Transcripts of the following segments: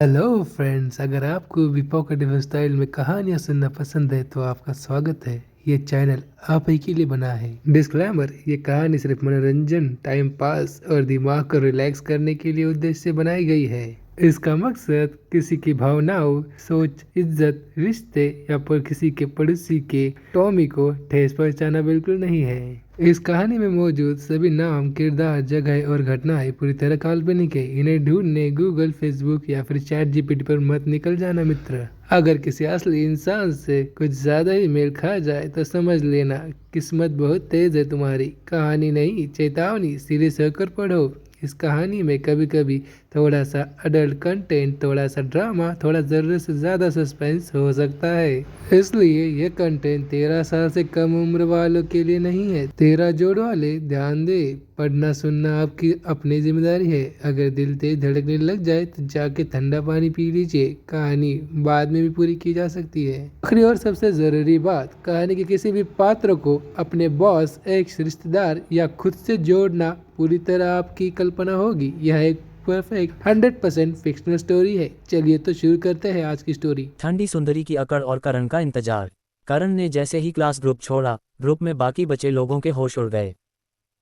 Hello friends, अगर आपको भी पॉकेटिव स्टाइल में कहानियां सुनना पसंद है तो आपका स्वागत है। ये चैनल आप ही के लिए बना है। डिस्क्लेमर: ये कहानी सिर्फ मनोरंजन, टाइम पास और दिमाग को रिलैक्स करने के लिए उद्देश्य से बनाई गई है। इसका मकसद किसी की भावनाओं, सोच, इज्जत, रिश्ते या पर किसी के पड़ोसी के टॉमी को ठेस पहुंचाना बिल्कुल नहीं है। इस कहानी में मौजूद सभी नाम, किरदार, जगह और घटनाएं पूरी तरह काल्पनिक है। इन्हें ढूंढने गूगल, फेसबुक या फिर चैट जीपीटी पर मत निकल जाना मित्र। अगर किसी असली इंसान से कुछ ज्यादा ही मेल खा जाए तो समझ लेना किस्मत बहुत तेज है तुम्हारी। कहानी नहीं, चेतावनी, सीरियस होकर पढ़ो। इस कहानी में कभी कभी थोड़ा सा अडल्ट कंटेंट, थोड़ा सा ड्रामा, थोड़ा जरूरत से ज्यादा सस्पेंस हो सकता है। इसलिए ये कंटेंट 13 साल से कम उम्र वालों के लिए नहीं है। 13 जोड़ वाले ध्यान दे, पढ़ना सुनना आपकी अपनी जिम्मेदारी है। अगर दिल तेज धड़कने लग जाए तो जाके ठंडा पानी पी लीजिए। कहानी बाद में भी पूरी की जा सकती है। आखिरी और सबसे जरूरी बात, कहानी के किसी भी पात्र को अपने बॉस, एक्स, रिश्तेदार या खुद से जोड़ना पूरी तरह आपकी कल्पना होगी। यह एक परफेक्ट 100% फिक्शनल स्टोरी है। चलिए तो शुरू करते हैं आज की स्टोरी। ठंडी सुंदरी की अकड़ और करण का इंतजार। करण ने जैसे ही क्लास ग्रुप छोड़ा, ग्रुप में बाकी बचे लोगों के होश उड़ गए।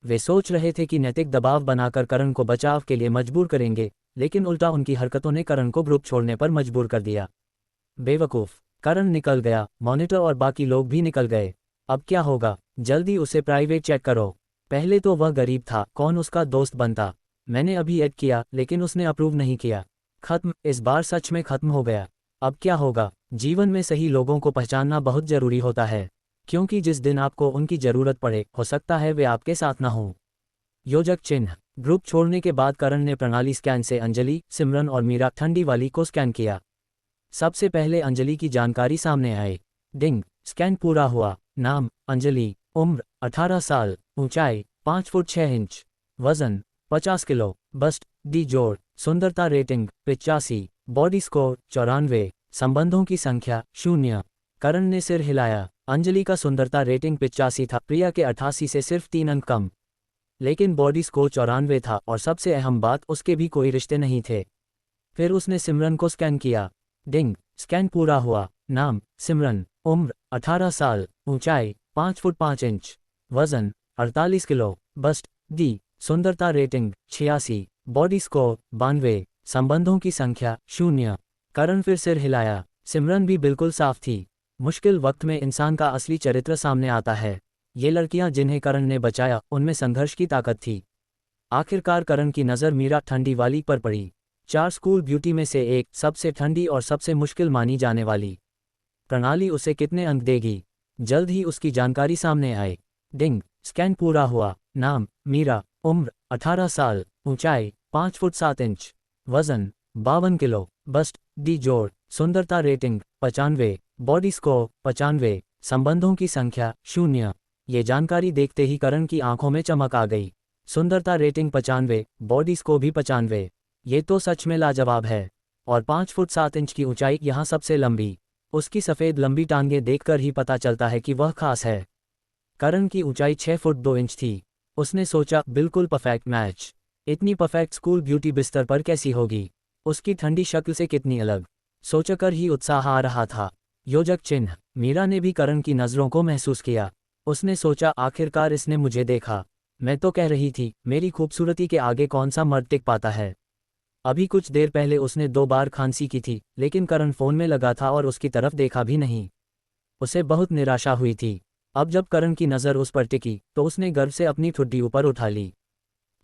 वे सोच रहे थे कि नैतिक दबाव बनाकर करण को बचाव के लिए मजबूर करेंगे, लेकिन उल्टा उनकी हरकतों ने करण को ग्रुप छोड़ने पर मजबूर कर दिया। बेवकूफ़, करण निकल गया, मॉनिटर और बाकी लोग भी निकल गए। अब क्या होगा? जल्दी उसे प्राइवेट चेक करो। पहले तो वह गरीब था, कौन उसका दोस्त बनता। मैंने अभी ऐड किया, लेकिन उसने अप्रूव नहीं किया। खत्म, इस बार सच में खत्म हो गया। अब क्या होगा? जीवन में सही लोगों को पहचानना बहुत जरूरी होता है, क्योंकि जिस दिन आपको उनकी जरूरत पड़े, हो सकता है वे आपके साथ ना हों। योजक चिन्ह। ग्रुप छोड़ने के बाद करण ने प्रणाली स्कैन से अंजलि, सिमरन और मीरा ठंडी वाली को स्कैन किया। सबसे पहले अंजलि की जानकारी सामने आई। डिंग, स्कैन पूरा हुआ। नाम अंजलि, उम्र 18 साल, ऊंचाई 5 फुट 6 इंच, वजन 50 किलो, बस्ट डी जोड़, सुंदरता रेटिंग 85, बॉडी स्कोर 94, संबंधों की संख्या 0। करण ने सिर हिलाया। अंजलि का सुंदरता रेटिंग 85 था, प्रिया के 88 से सिर्फ 3 अंक कम। लेकिन बॉडी स्कोर 94 था और सबसे अहम बात, उसके भी कोई रिश्ते नहीं थे। फिर उसने सिमरन को स्कैन किया। डिंग, स्कैन पूरा हुआ। नाम सिमरन, उम्र 18 साल, ऊंचाई 5 फुट 5 इंच, वजन 48 किलो, बस्ट डी, सुंदरता रेटिंग 86, बॉडी स्कोर 92, संबंधों की संख्या 0। करण फिर सिर हिलाया। सिमरन भी बिल्कुल साफ थी। मुश्किल वक्त में इंसान का असली चरित्र सामने आता है। ये लड़कियां जिन्हें करण ने बचाया, उनमें संघर्ष की ताकत थी। आखिरकार करण की नज़र मीरा ठंडी वाली पर पड़ी। 4 स्कूल ब्यूटी में से एक, सबसे ठंडी और सबसे मुश्किल मानी जाने वाली। प्रणाली उसे कितने अंक देगी? जल्द ही उसकी जानकारी सामने आई। डिंग, स्कैन पूरा हुआ। नाम मीरा, उम्र 18 साल, ऊंचाई 5 फुट 7 इंच, वजन 52 किलो, बस्ट डी जोड़, सुंदरता रेटिंग 95, बॉडी स्कोर 95, संबंधों की संख्या 0। ये जानकारी देखते ही करण की आंखों में चमक आ गई। सुंदरता रेटिंग 95, बॉडी स्कोर भी 95, ये तो सच में लाजवाब है। और 5 फुट 7 इंच की ऊंचाई, यहाँ सबसे लंबी। उसकी सफ़ेद लंबी टांगें देखकर ही पता चलता है कि वह खास है। करण की ऊंचाई 6 फुट 2 इंच थी। उसने सोचा, बिल्कुल परफेक्ट मैच। इतनी परफेक्ट स्कूल ब्यूटी बिस्तर पर कैसी होगी? उसकी ठंडी शक्ल से कितनी अलग। सोचकर ही उत्साह आ रहा था। योजक चिन्ह। मीरा ने भी करण की नज़रों को महसूस किया। उसने सोचा, आखिरकार इसने मुझे देखा। मैं तो कह रही थी, मेरी खूबसूरती के आगे कौन सा मर्द टिक पाता है। अभी कुछ देर पहले उसने 2 बार खांसी की थी, लेकिन करण फ़ोन में लगा था और उसकी तरफ देखा भी नहीं। उसे बहुत निराशा हुई थी। अब जब करण की नज़र उस पर टिकी, तो उसने गर्व से अपनी ठुड्डी ऊपर उठा ली।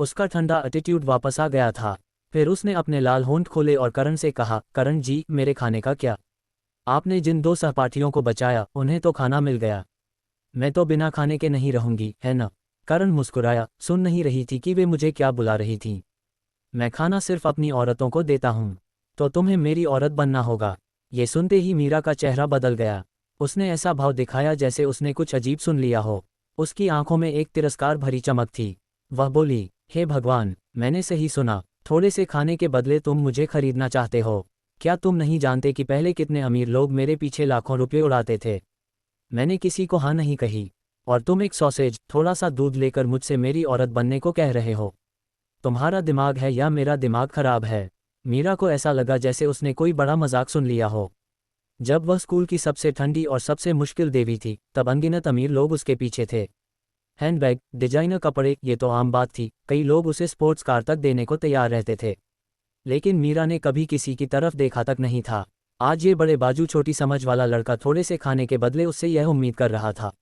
उसका ठंडा एटीट्यूड वापस आ गया था। फिर उसने अपने लाल होंठ खोले और करण से कहा, करण जी, मेरे खाने का क्या? आपने जिन 2 सहपाठियों को बचाया, उन्हें तो खाना मिल गया। मैं तो बिना खाने के नहीं रहूंगी, है न? करण मुस्कुराया। सुन नहीं रही थी कि वे मुझे क्या बुला रही थीं। मैं खाना सिर्फ अपनी औरतों को देता हूँ। तो तुम्हें मेरी औरत बनना होगा। ये सुनते ही मीरा का चेहरा बदल गया। उसने ऐसा भाव दिखाया जैसे उसने कुछ अजीब सुन लिया हो। उसकी आंखों में एक तिरस्कार भरी चमक थी। वह बोली, हे भगवान, मैंने सही सुना। थोड़े से खाने के बदले तुम मुझे खरीदना चाहते हो। क्या तुम नहीं जानते कि पहले कितने अमीर लोग मेरे पीछे लाखों रुपये उड़ाते थे? मैंने किसी को हाँ नहीं कही। और तुम एक सॉसेज, थोड़ा सा दूध लेकर मुझसे मेरी औरत बनने को कह रहे हो? तुम्हारा दिमाग है या मेरा दिमाग खराब है? मीरा को ऐसा लगा जैसे उसने कोई बड़ा मजाक सुन लिया हो। जब वह स्कूल की सबसे ठंडी और सबसे मुश्किल देवी थी, तब अनगिनत अमीर लोग उसके पीछे थे। हैंडबैग, डिजाइनर कपड़े, ये तो आम बात थी, कई लोग उसे स्पोर्ट्स कार तक देने को तैयार रहते थे। लेकिन मीरा ने कभी किसी की तरफ देखा तक नहीं था। आज ये बड़े बाजू छोटी समझ वाला लड़का थोड़े से खाने के बदले उससे यह उम्मीद कर रहा था।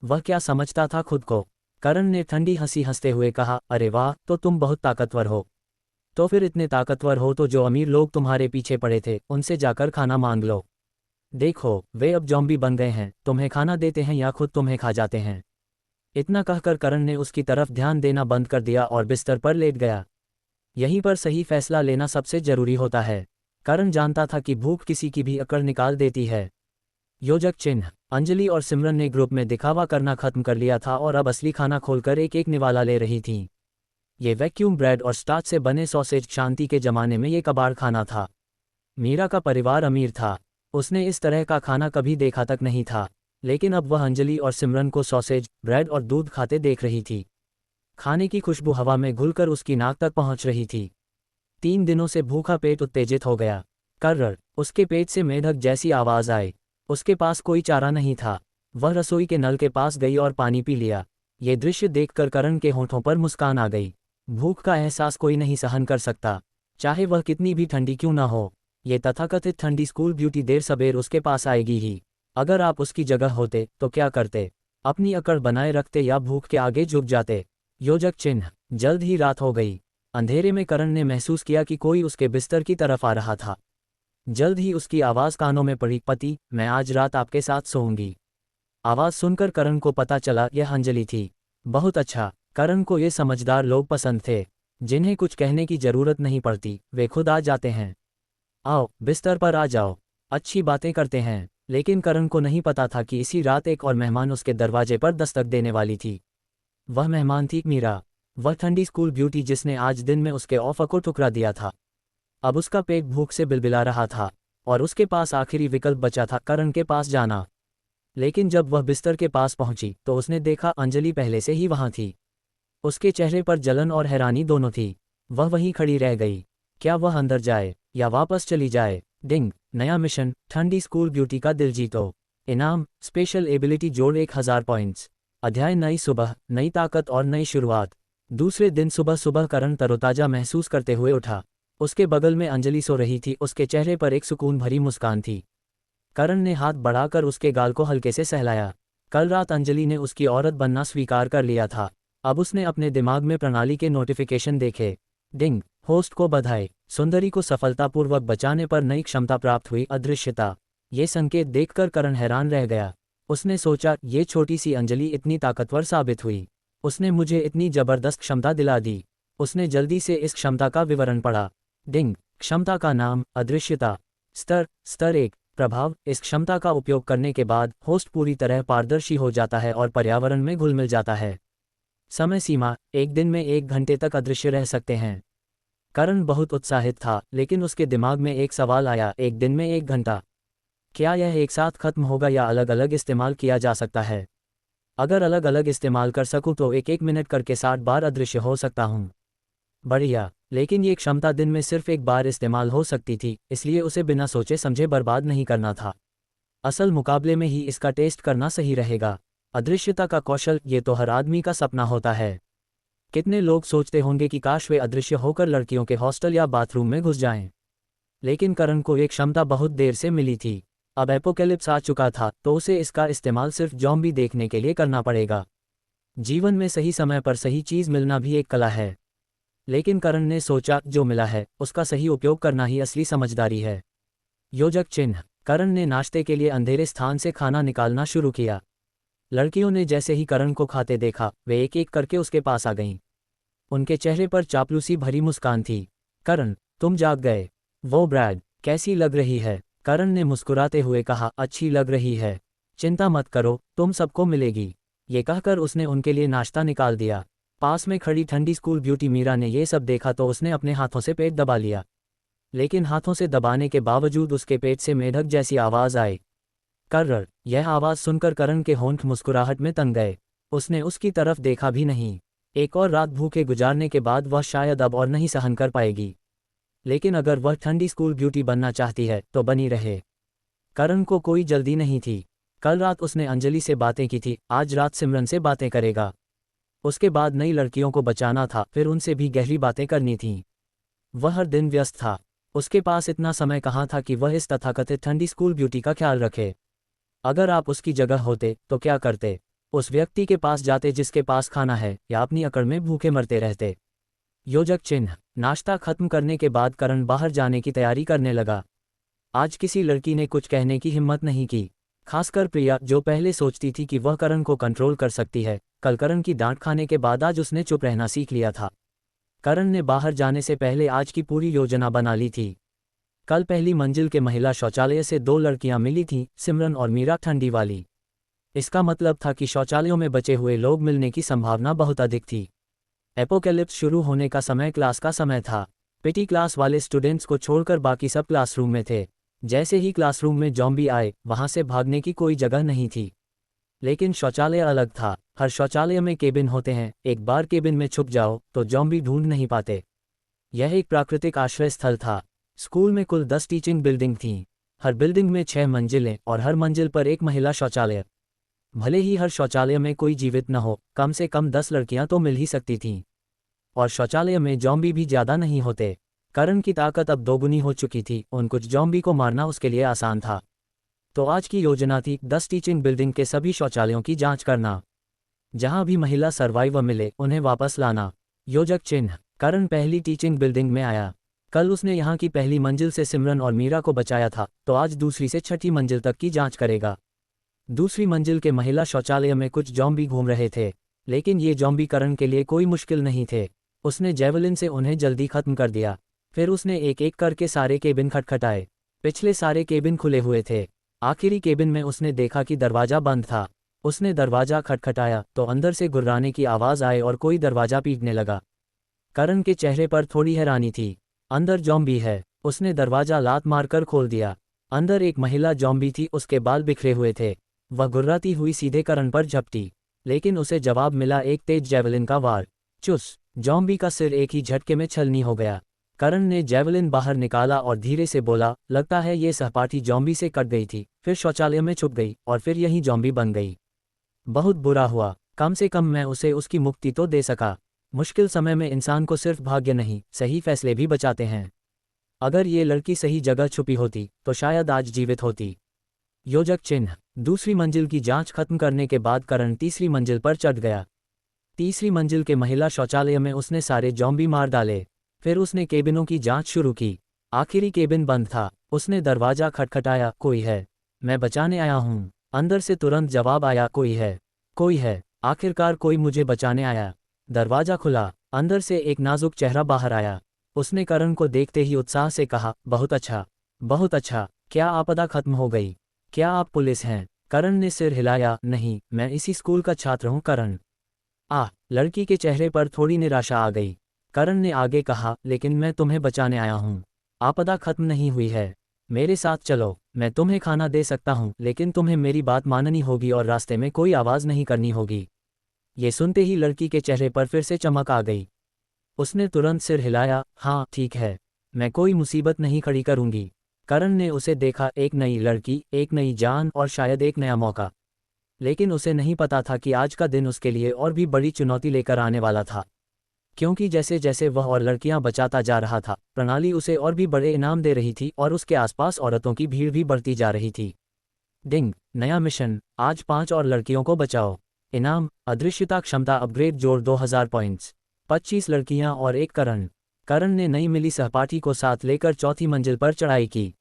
वह क्या समझता था खुद को? करण ने ठंडी हंसी हंसते हुए कहा, अरे वाह, तो तुम बहुत ताकतवर हो। तो फिर इतने ताकतवर हो तो जो अमीर लोग तुम्हारे पीछे पड़े थे उनसे जाकर खाना मांग लो। देखो, वे अब जॉम्बी बन गए हैं, तुम्हें खाना देते हैं या खुद तुम्हें खा जाते हैं। इतना कहकर करण ने उसकी तरफ ध्यान देना बंद कर दिया और बिस्तर पर लेट गया। यहीं पर सही फैसला लेना सबसे जरूरी होता है। करण जानता था कि भूख किसी की भी अकड़ निकाल देती है। योजक चिन्ह। अंजलि और सिमरन ने ग्रुप में दिखावा करना खत्म कर लिया था और अब असली खाना खोलकर एक एक निवाला ले रही थीं। ये वैक्यूम ब्रेड और स्टार्च से बने सॉसेज शांति के जमाने में ये कबाड़ खाना था। मीरा का परिवार अमीर था, उसने इस तरह का खाना कभी देखा तक नहीं था, लेकिन अब वह अंजलि और सिमरन को सॉसेज, ब्रेड और दूध खाते देख रही थी। खाने की खुशबू हवा में घुलकर उसकी नाक तक पहुंच रही थी। 3 दिनों से भूखा पेट उत्तेजित हो गया। कर्रर, उसके पेट से मेढक जैसी आवाज आई। उसके पास कोई चारा नहीं था। वह रसोई के नल के पास गई और पानी पी लिया। ये दृश्य देखकर करण के होठों पर मुस्कान आ गई। भूख का एहसास कोई नहीं सहन कर सकता, चाहे वह कितनी भी ठंडी क्यों ना हो। ये तथाकथित ठंडी स्कूल ब्यूटी देर सबेर उसके पास आएगी ही। अगर आप उसकी जगह होते तो क्या करते? अपनी अकड़ बनाए रखते या भूख के आगे झुक जाते? योजक चिन्ह। जल्द ही रात हो गई। अंधेरे में करण ने महसूस किया कि कोई उसके बिस्तर की तरफ आ रहा था। जल्द ही उसकी आवाज़ कानों में पड़ी, पति, मैं आज रात आपके साथ सोऊंगी। आवाज़ सुनकर करण को पता चला यह अंजलि थी। बहुत अच्छा, करण को ये समझदार लोग पसंद थे, जिन्हें कुछ कहने की जरूरत नहीं पड़ती, वे खुद आ जाते हैं। आओ, बिस्तर पर आ जाओ, अच्छी बातें करते हैं। लेकिन करण को नहीं पता था कि इसी रात एक और मेहमान उसके दरवाजे पर दस्तक देने वाली थी। वह मेहमान थी मीरा, वह ठंडी स्कूल ब्यूटी जिसने आज दिन में उसके ऑफर को ठुकरा दिया था। अब उसका पेट भूख से बिलबिला रहा था और उसके पास आखिरी विकल्प बचा था, करण के पास जाना। लेकिन जब वह बिस्तर के पास पहुंची तो उसने देखा अंजलि पहले से ही वहां थी। उसके चेहरे पर जलन और हैरानी दोनों थी। वह वहीं खड़ी रह गई। क्या वह अंदर जाए या वापस चली जाए? डिंग, नया मिशन, ठंडी स्कूल ब्यूटी का दिल जीतो। इनाम, स्पेशल एबिलिटी जोड़ 1000 पॉइंट्स। अध्याय, नई सुबह, नई ताकत और नई शुरुआत। दूसरे दिन सुबह सुबह करण तरोताजा महसूस करते हुए उठा। उसके बगल में अंजलि सो रही थी, उसके चेहरे पर एक सुकून भरी मुस्कान थी। करण ने हाथ बढ़ाकर उसके गाल को हल्के से सहलाया। कल रात अंजलि ने उसकी औरत बनना स्वीकार कर लिया था। अब उसने अपने दिमाग में प्रणाली के नोटिफिकेशन देखे। डिंग, होस्ट को बधाई, सुंदरी को सफलतापूर्वक बचाने पर नई क्षमता प्राप्त हुई, अदृश्यता। ये संकेत देखकर करण हैरान रह गया। उसने सोचा, ये छोटी सी अंजलि इतनी ताकतवर साबित हुई, उसने मुझे इतनी जबरदस्त क्षमता दिला दी। उसने जल्दी से इस क्षमता का विवरण पढ़ा। डिंग, क्षमता का नाम, अदृश्यता। स्तर 1, प्रभाव, इस क्षमता का उपयोग करने के बाद होस्ट पूरी तरह पारदर्शी हो जाता है और पर्यावरण में घुल मिल जाता है। समय सीमा, 1 दिन में 1 घंटे तक अदृश्य रह सकते हैं। करण बहुत उत्साहित था, लेकिन उसके दिमाग में एक सवाल आया, 1 दिन में 1 घंटा, क्या यह एक साथ खत्म होगा या अलग अलग इस्तेमाल किया जा सकता है? अगर अलग अलग इस्तेमाल कर सकूं तो 1-1 मिनट करके 60 बार अदृश्य हो सकता हूं। बढ़िया, लेकिन ये क्षमता दिन में सिर्फ 1 बार इस्तेमाल हो सकती थी, इसलिए उसे बिना सोचे समझे बर्बाद नहीं करना था। असल मुकाबले में ही इसका टेस्ट करना सही रहेगा। अदृश्यता का कौशल, ये तो हर आदमी का सपना होता है। कितने लोग सोचते होंगे कि काश वे अदृश्य होकर लड़कियों के हॉस्टल या बाथरूम में घुस जाएं। लेकिन करण को ये क्षमता बहुत देर से मिली थी। अब एपोकेलिप्स आ चुका था, तो उसे इसका इस्तेमाल सिर्फ ज़ॉम्बी देखने के लिए करना पड़ेगा। जीवन में सही समय पर सही चीज़ मिलना भी एक कला है। लेकिन करण ने सोचा, जो मिला है उसका सही उपयोग करना ही असली समझदारी है। योजक चिन्ह। करण ने नाश्ते के लिए अंधेरे स्थान से खाना निकालना शुरू किया। लड़कियों ने जैसे ही करण को खाते देखा, वे एक एक करके उसके पास आ गईं। उनके चेहरे पर चापलूसी भरी मुस्कान थी। करण, तुम जाग गए। वो ब्रैड, कैसी लग रही है? करण ने मुस्कुराते हुए कहा, अच्छी लग रही है, चिंता मत करो, तुम सबको मिलेगी। ये कहकर उसने उनके लिए नाश्ता निकाल दिया। पास में खड़ी ठंडी स्कूल ब्यूटी मीरा ने ये सब देखा तो उसने अपने हाथों से पेट दबा लिया। लेकिन हाथों से दबाने के बावजूद उसके पेट से मेढक जैसी आवाज़ आई। कर्रर, यह आवाज़ सुनकर करण के होंठ मुस्कुराहट में तन गए। उसने उसकी तरफ देखा भी नहीं। एक और रात भूखे गुजारने के बाद वह शायद अब और नहीं सहन कर पाएगी। लेकिन अगर वह ठंडी स्कूल ब्यूटी बनना चाहती है तो बनी रहे। करण को कोई जल्दी नहीं थी। कल रात उसने अंजलि से बातें की थी, आज रात सिमरन से बातें करेगा। उसके बाद नई लड़कियों को बचाना था, फिर उनसे भी गहरी बातें करनी थीं। वह हर दिन व्यस्त था। उसके पास इतना समय कहाँ था कि वह इस तथाकथित ठंडी स्कूल ब्यूटी का ख्याल रखे। अगर आप उसकी जगह होते तो क्या करते? उस व्यक्ति के पास जाते जिसके पास खाना है, या अपनी अकड़ में भूखे मरते रहते? योजक चिन्ह। नाश्ता खत्म करने के बाद करण बाहर जाने की तैयारी करने लगा। आज किसी लड़की ने कुछ कहने की हिम्मत नहीं की, खासकर प्रिया, जो पहले सोचती थी कि वह करण को कंट्रोल कर सकती है। कल करण की डांट खाने के बाद आज उसने चुप रहना सीख लिया था। करण ने बाहर जाने से पहले आज की पूरी योजना बना ली थी। कल पहली मंजिल के महिला शौचालय से 2 लड़कियां मिली थीं, सिमरन और मीरा, ठंडी वाली। इसका मतलब था कि शौचालयों में बचे हुए लोग मिलने की संभावना बहुत अधिक थी। एपोकैलिप्स शुरू होने का समय क्लास का समय था। पिटी क्लास वाले स्टूडेंट्स को छोड़कर बाकी सब क्लासरूम में थे। जैसे ही क्लासरूम में जॉम्बी आए, वहां से भागने की कोई जगह नहीं थी। लेकिन शौचालय अलग था। हर शौचालय में केबिन होते हैं, एक बार केबिन में छुप जाओ तो जॉम्बी ढूंढ नहीं पाते। यह एक प्राकृतिक आश्रय स्थल था। स्कूल में कुल 10 टीचिंग बिल्डिंग थीं। हर बिल्डिंग में 6 मंजिलें और हर मंजिल पर एक महिला शौचालय। भले ही हर शौचालय में कोई जीवित न हो, कम से कम 10 लड़कियां तो मिल ही सकती थीं। और शौचालय में जॉम्बी भी ज्यादा नहीं होते। करण की ताकत अब दोगुनी हो चुकी थी, उन कुछ जॉम्बी को मारना उसके लिए आसान था। तो आज की योजना थी 10 टीचिंग बिल्डिंग के सभी शौचालयों की जांच करना। जहां भी महिला सर्वाइवर मिले उन्हें वापस लाना। योजक चिन्ह। करण पहली टीचिंग बिल्डिंग में आया। कल उसने यहां की पहली मंजिल से सिमरन और मीरा को बचाया था, तो आज दूसरी से छठी मंजिल तक की जांच करेगा। दूसरी मंजिल के महिला शौचालय में कुछ जॉम्बी घूम रहे थे, लेकिन ये जॉम्बी करण के लिए कोई मुश्किल नहीं थे। उसने जेवलिन से उन्हें जल्दी खत्म कर दिया। फिर उसने एक एक करके सारे केबिन खटखटाए। पिछले सारे केबिन खुले हुए थे। आखिरी केबिन में उसने देखा कि दरवाजा बंद था। उसने दरवाजा खटखटाया तो अंदर से गुर्राने की आवाज़ आए और कोई दरवाजा पीटने लगा। करण के चेहरे पर थोड़ी हैरानी थी। अंदर जॉम्बी है। उसने दरवाजा लात मारकर खोल दिया। अंदर एक महिला जॉम्बी थी, उसके बाल बिखरे हुए थे। वह गुर्राती हुई सीधे करण पर झपटी, लेकिन उसे जवाब मिला एक तेज जेवलिन का वार। चुस! जॉम्बी का सिर एक ही झटके में छलनी हो गया। करण ने जेवलिन बाहर निकाला और धीरे से बोला, लगता है ये सहपाठी जॉम्बी से कट गई थी, फिर शौचालय में छुप गई और फिर यही जॉम्बी बन गई। बहुत बुरा हुआ, कम से कम मैं उसे उसकी मुक्ति तो दे सका। मुश्किल समय में इंसान को सिर्फ भाग्य नहीं, सही फैसले भी बचाते हैं। अगर ये लड़की सही जगह छुपी होती तो शायद आज जीवित होती। योजक चिन्ह। दूसरी मंजिल की जांच खत्म करने के बाद करण तीसरी मंजिल पर चढ़ गया। तीसरी मंजिल के महिला शौचालय में उसने सारे जॉम्बी मार डाले। फिर उसने केबिनों की जांच शुरू की। आखिरी केबिन बंद था। उसने दरवाजा खटखटाया, कोई है? मैं बचाने आया हूँ। अंदर से तुरंत जवाब आया, कोई है, कोई है। आखिरकार कोई मुझे बचाने आया। दरवाजा खुला। अंदर से एक नाजुक चेहरा बाहर आया। उसने करण को देखते ही उत्साह से कहा, बहुत अच्छा, बहुत अच्छा। क्या आपदा खत्म हो गई? क्या आप पुलिस हैं? करण ने सिर हिलाया, नहीं, मैं इसी स्कूल का छात्र हूँ करण। लड़की के चेहरे पर थोड़ी निराशा आ गई। करण ने आगे कहा, लेकिन मैं तुम्हें बचाने आया हूँ। आपदा खत्म नहीं हुई है। मेरे साथ चलो, मैं तुम्हें खाना दे सकता हूँ, लेकिन तुम्हें मेरी बात माननी होगी और रास्ते में कोई आवाज़ नहीं करनी होगी। ये सुनते ही लड़की के चेहरे पर फिर से चमक आ गई। उसने तुरंत सिर हिलाया, हाँ ठीक है, मैं कोई मुसीबत नहीं खड़ी करूँगी। करण ने उसे देखा, एक नई लड़की, एक नई जान और शायद एक नया मौका। लेकिन उसे नहीं पता था कि आज का दिन उसके लिए और भी बड़ी चुनौती लेकर आने वाला था, क्योंकि जैसे जैसे वह और लड़कियां बचाता जा रहा था, प्रणाली उसे और भी बड़े इनाम दे रही थी और उसके आसपास औरतों की भीड़ भी बढ़ती जा रही थी। डिंग! नया मिशन, आज 5 और लड़कियों को बचाओ। इनाम, अदृश्यता क्षमता अपग्रेड, जोड़ 2000 पॉइंट्स। 25 लड़कियां और एक करण। करण ने नई मिली सहपाठी को साथ लेकर चौथी मंजिल पर चढ़ाई की।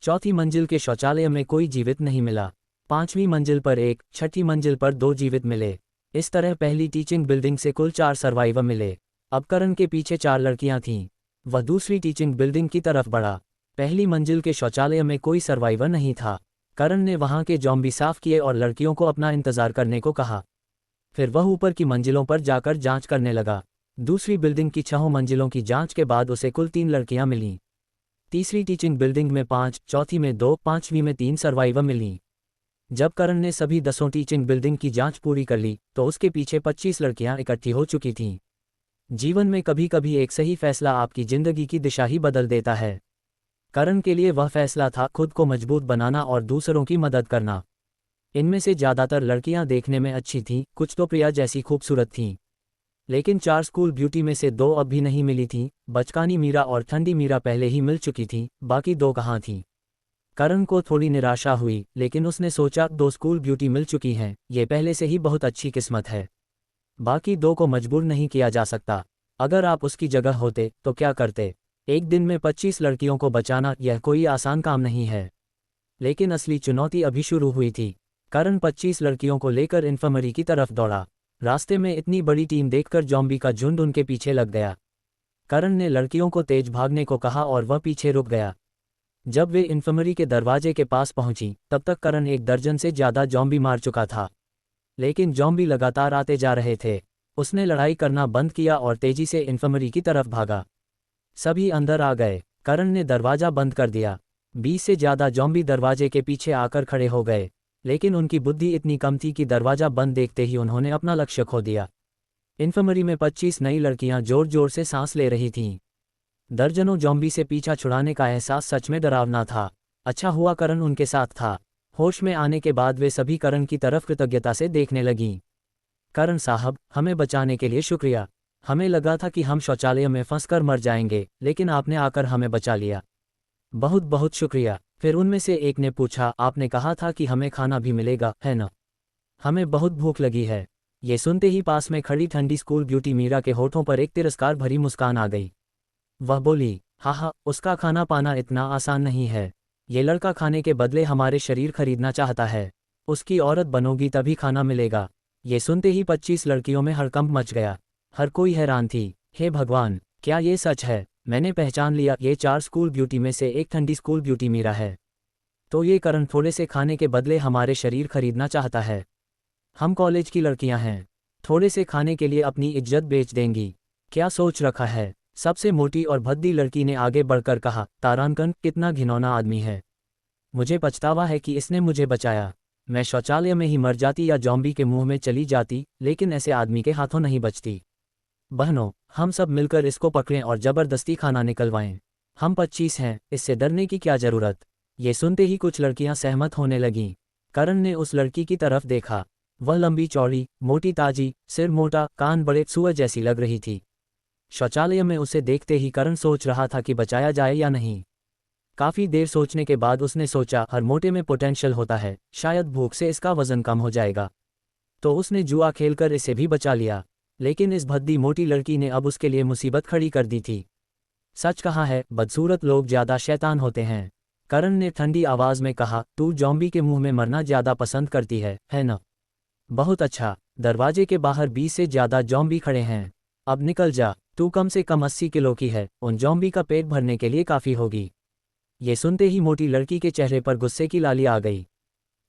चौथी मंजिल के शौचालय में कोई जीवित नहीं मिला। 5वीं मंजिल पर 1, छठी मंजिल पर 2 जीवित मिले। इस तरह पहली टीचिंग बिल्डिंग से कुल 4 सर्वाइवर मिले। अब करण के पीछे 4 लड़कियां थीं। वह दूसरी टीचिंग बिल्डिंग की तरफ बढ़ा। पहली मंजिल के शौचालय में कोई सर्वाइवर नहीं था। करण ने वहां के जॉम्बी साफ किए और लड़कियों को अपना इंतजार करने को कहा। फिर वह ऊपर की मंजिलों पर जाकर जांच करने लगा। दूसरी बिल्डिंग की 6 मंजिलों की जांच के बाद उसे कुल 3 लड़कियां मिलीं। तीसरी टीचिंग बिल्डिंग में 5, चौथी में 2, 5वीं में 3 सर्वाइवर मिलीं। जब करण ने सभी 10 टीचिंग बिल्डिंग की जांच पूरी कर ली तो उसके पीछे 25 लड़कियां इकट्ठी हो चुकी थीं। जीवन में कभी कभी एक सही फैसला आपकी जिंदगी की दिशा ही बदल देता है। करण के लिए वह फैसला था खुद को मजबूत बनाना और दूसरों की मदद करना। इनमें से ज़्यादातर लड़कियां देखने में अच्छी थीं, कुछ तो प्रिया जैसी खूबसूरत थीं। लेकिन 4 स्कूल ब्यूटी में से 2 अब भी नहीं मिली थीं। बचकानी मीरा और ठंडी मीरा पहले ही मिल चुकी थीं, बाकी 2 कहाँ थीं। करण को थोड़ी निराशा हुई, लेकिन उसने सोचा 2 स्कूल ब्यूटी मिल चुकी हैं, ये पहले से ही बहुत अच्छी किस्मत है। बाकी 2 को मजबूर नहीं किया जा सकता। अगर आप उसकी जगह होते तो क्या करते? एक दिन में 25 लड़कियों को बचाना यह कोई आसान काम नहीं है। लेकिन असली चुनौती अभी शुरू हुई थी। करण 25 लड़कियों को लेकर इन्फर्मरी की तरफ दौड़ा। रास्ते में इतनी बड़ी टीम देखकर जॉम्बी का झुंड उनके पीछे लग गया। करण ने लड़कियों को तेज भागने को कहा और वह पीछे रुक गया। जब वे इन्फर्मरी के दरवाजे के पास पहुंची, तब तक करण 1 दर्जन से ज़्यादा जॉम्बी मार चुका था। लेकिन जॉम्बी लगातार आते जा रहे थे। उसने लड़ाई करना बंद किया और तेजी से इन्फर्मरी की तरफ भागा। सभी अंदर आ गए। करण ने दरवाज़ा बंद कर दिया। 20 से ज़्यादा जॉम्बी दरवाजे के पीछे आकर खड़े हो गए, लेकिन उनकी बुद्धि इतनी कम थी कि दरवाज़ा बंद देखते ही उन्होंने अपना लक्ष्य खो दिया। इन्फर्मरी में 25 नई लड़कियां जोर जोर से सांस ले रही थीं। दर्जनों जॉम्बी से पीछा छुड़ाने का एहसास सच में डरावना था। अच्छा हुआ करण उनके साथ था। होश में आने के बाद वे सभी करण की तरफ कृतज्ञता से देखने लगीं। करण साहब, हमें बचाने के लिए शुक्रिया। हमें लगा था कि हम शौचालय में फंसकर मर जाएंगे, लेकिन आपने आकर हमें बचा लिया। बहुत बहुत शुक्रिया। फिर उनमें से एक ने पूछा, आपने कहा था कि हमें खाना भी मिलेगा, है ना? हमें बहुत भूख लगी है। ये सुनते ही पास में खड़ी ठंडी स्कूल ब्यूटी मीरा के होठों पर एक तिरस्कार भरी मुस्कान आ गई। वह बोली, हाँ, उसका खाना पाना इतना आसान नहीं है। ये लड़का खाने के बदले हमारे शरीर खरीदना चाहता है। उसकी औरत बनोगी तभी खाना मिलेगा। ये सुनते ही 25 लड़कियों में हड़कंप मच गया। हर कोई हैरान थी। हे भगवान, क्या ये सच है? मैंने पहचान लिया, ये 4 स्कूल ब्यूटी में से एक ठंडी स्कूल ब्यूटी मीरा है। तो ये करण थोड़े से खाने के बदले हमारे शरीर खरीदना चाहता है। हम कॉलेज की लड़कियां हैं, थोड़े से खाने के लिए अपनी इज्जत बेच देंगी। क्या सोच रखा है? सबसे मोटी और भद्दी लड़की ने आगे बढ़कर कहा, तारांकन, कितना घिनौना आदमी है। मुझे पछतावा है कि इसने मुझे बचाया। मैं शौचालय में ही मर जाती या जॉम्बी के मुंह में चली जाती, लेकिन ऐसे आदमी के हाथों नहीं बचती। बहनों, हम सब मिलकर इसको पकड़ें और जबरदस्ती खाना निकलवाएं। हम 25 हैं, इससे डरने की क्या जरूरत? ये सुनते ही कुछ लड़कियां सहमत होने लगीं। करण ने उस लड़की की तरफ देखा। वह लंबी चौड़ी, मोटी ताजी, सिर मोटा, कान बड़े, सुअर जैसी लग रही थी। शौचालय में उसे देखते ही करण सोच रहा था कि बचाया जाए या नहीं। काफी देर सोचने के बाद उसने सोचा, हर मोटे में पोटेंशियल होता है, शायद भूख से इसका वजन कम हो जाएगा। तो उसने जुआ खेलकर इसे भी बचा लिया। लेकिन इस भद्दी मोटी लड़की ने अब उसके लिए मुसीबत खड़ी कर दी थी। सच कहा है, बदसूरत लोग ज्यादा शैतान होते हैं। करण ने ठंडी आवाज में कहा, तू जॉम्बी के मुंह में मरना ज्यादा पसंद करती है ना? बहुत अच्छा। दरवाजे के बाहर 20 से ज्यादा जॉम्बी खड़े हैं। अब निकल जा। तू कम से कम 80 किलो की है, उन जॉम्बी का पेट भरने के लिए काफी होगी। ये सुनते ही मोटी लड़की के चेहरे पर गुस्से की लाली आ गई।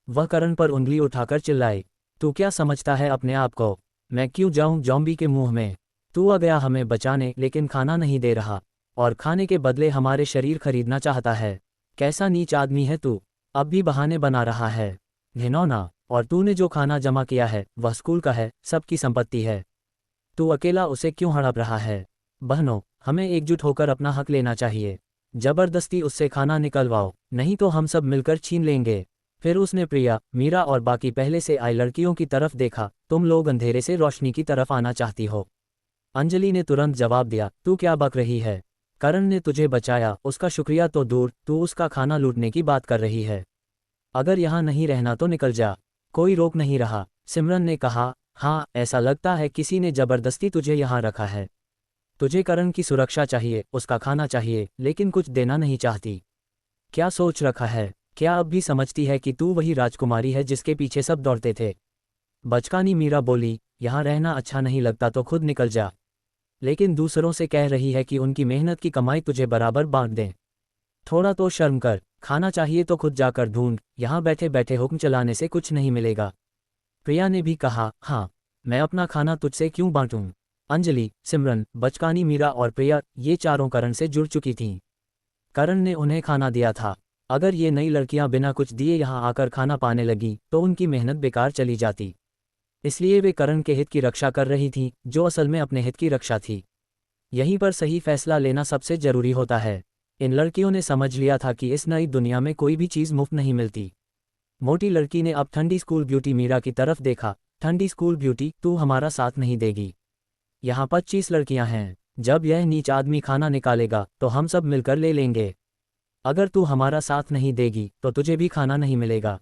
वह करण पर उंगली उठाकर चिल्लाई, तू क्या समझता है अपने आप को? मैं क्यों जाऊं जॉम्बी के मुंह में? तू आ गया हमें बचाने, लेकिन खाना नहीं दे रहा, और खाने के बदले हमारे शरीर खरीदना चाहता है। कैसा नीच आदमी है तू! अब भी बहाने बना रहा है। घिनौना! और तूने जो खाना जमा किया है वह स्कूल का है, सबकी संपत्ति है। तू अकेला उसे क्यों हड़प रहा है? बहनों, हमें एकजुट होकर अपना हक लेना चाहिए। जबरदस्ती उससे खाना निकलवाओ, नहीं तो हम सब मिलकर छीन लेंगे। फिर उसने प्रिया, मीरा और बाकी पहले से आई लड़कियों की तरफ देखा। तुम लोग अंधेरे से रोशनी की तरफ आना चाहती हो? अंजलि ने तुरंत जवाब दिया, तू क्या बक रही है? करण ने तुझे बचाया, उसका शुक्रिया तो दूर, तू उसका खाना लूटने की बात कर रही है। अगर यहाँ नहीं रहना तो निकल जा, कोई रोक नहीं रहा। सिमरन ने कहा, हाँ, ऐसा लगता है किसी ने जबरदस्ती तुझे यहाँ रखा है। तुझे करण की सुरक्षा चाहिए, उसका खाना चाहिए, लेकिन कुछ देना नहीं चाहती। क्या सोच रखा है? क्या अब भी समझती है कि तू वही राजकुमारी है जिसके पीछे सब दौड़ते थे? बचकानी मीरा बोली, यहाँ रहना अच्छा नहीं लगता तो खुद निकल जा। लेकिन दूसरों से कह रही है कि उनकी मेहनत की कमाई तुझे बराबर बांट दें। थोड़ा तो शर्म कर। खाना चाहिए तो खुद जाकर ढूंढ, यहाँ बैठे बैठे हुक्म चलाने से कुछ नहीं मिलेगा। प्रिया ने भी कहा, हाँ, मैं अपना खाना तुझसे क्यों बांटूं? अंजलि, सिमरन, बचकानी मीरा और प्रिया, ये चारों करण से जुड़ चुकी थीं। करण ने उन्हें खाना दिया था। अगर ये नई लड़कियां बिना कुछ दिए यहाँ आकर खाना पाने लगी तो उनकी मेहनत बेकार चली जाती। इसलिए वे करण के हित की रक्षा कर रही थीं, जो असल में अपने हित की रक्षा थी। यहीं पर सही फैसला लेना सबसे जरूरी होता है। इन लड़कियों ने समझ लिया था कि इस नई दुनिया में कोई भी चीज़ मुफ्त नहीं मिलती। मोटी लड़की ने अब ठंडी स्कूल ब्यूटी मीरा की तरफ देखा। ठंडी स्कूल ब्यूटी, तू हमारा साथ नहीं देगी? यहाँ 25 लड़कियां हैं। जब यह नीच आदमी खाना निकालेगा तो हम सब मिलकर ले लेंगे। अगर तू हमारा साथ नहीं देगी तो तुझे भी खाना नहीं मिलेगा।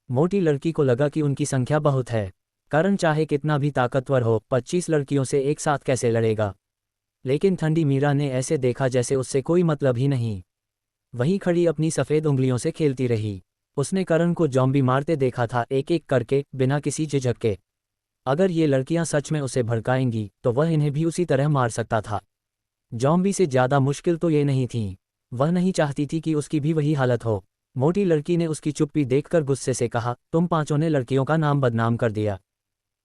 मोटी लड़की को लगा कि उनकी संख्या बहुत है। करण चाहे कितना भी ताकतवर हो, 25 लड़कियों से एक साथ कैसे लड़ेगा। लेकिन ठंडी मीरा ने ऐसे देखा जैसे उससे कोई मतलब ही नहीं। वहीं खड़ी अपनी सफ़ेद उंगलियों से खेलती रही। उसने करण को जॉम्बी मारते देखा था, एक एक करके, बिना किसी झिझक के। अगर ये लड़कियां सच में उसे भड़काएंगी तो वह इन्हें भी उसी तरह मार सकता था। जॉम्बी से ज़्यादा मुश्किल तो ये नहीं थी। वह नहीं चाहती थी कि उसकी भी वही हालत हो। मोटी लड़की ने उसकी चुप्पी देखकर गुस्से से कहा, तुम पांचों ने लड़कियों का नाम बदनाम कर दिया।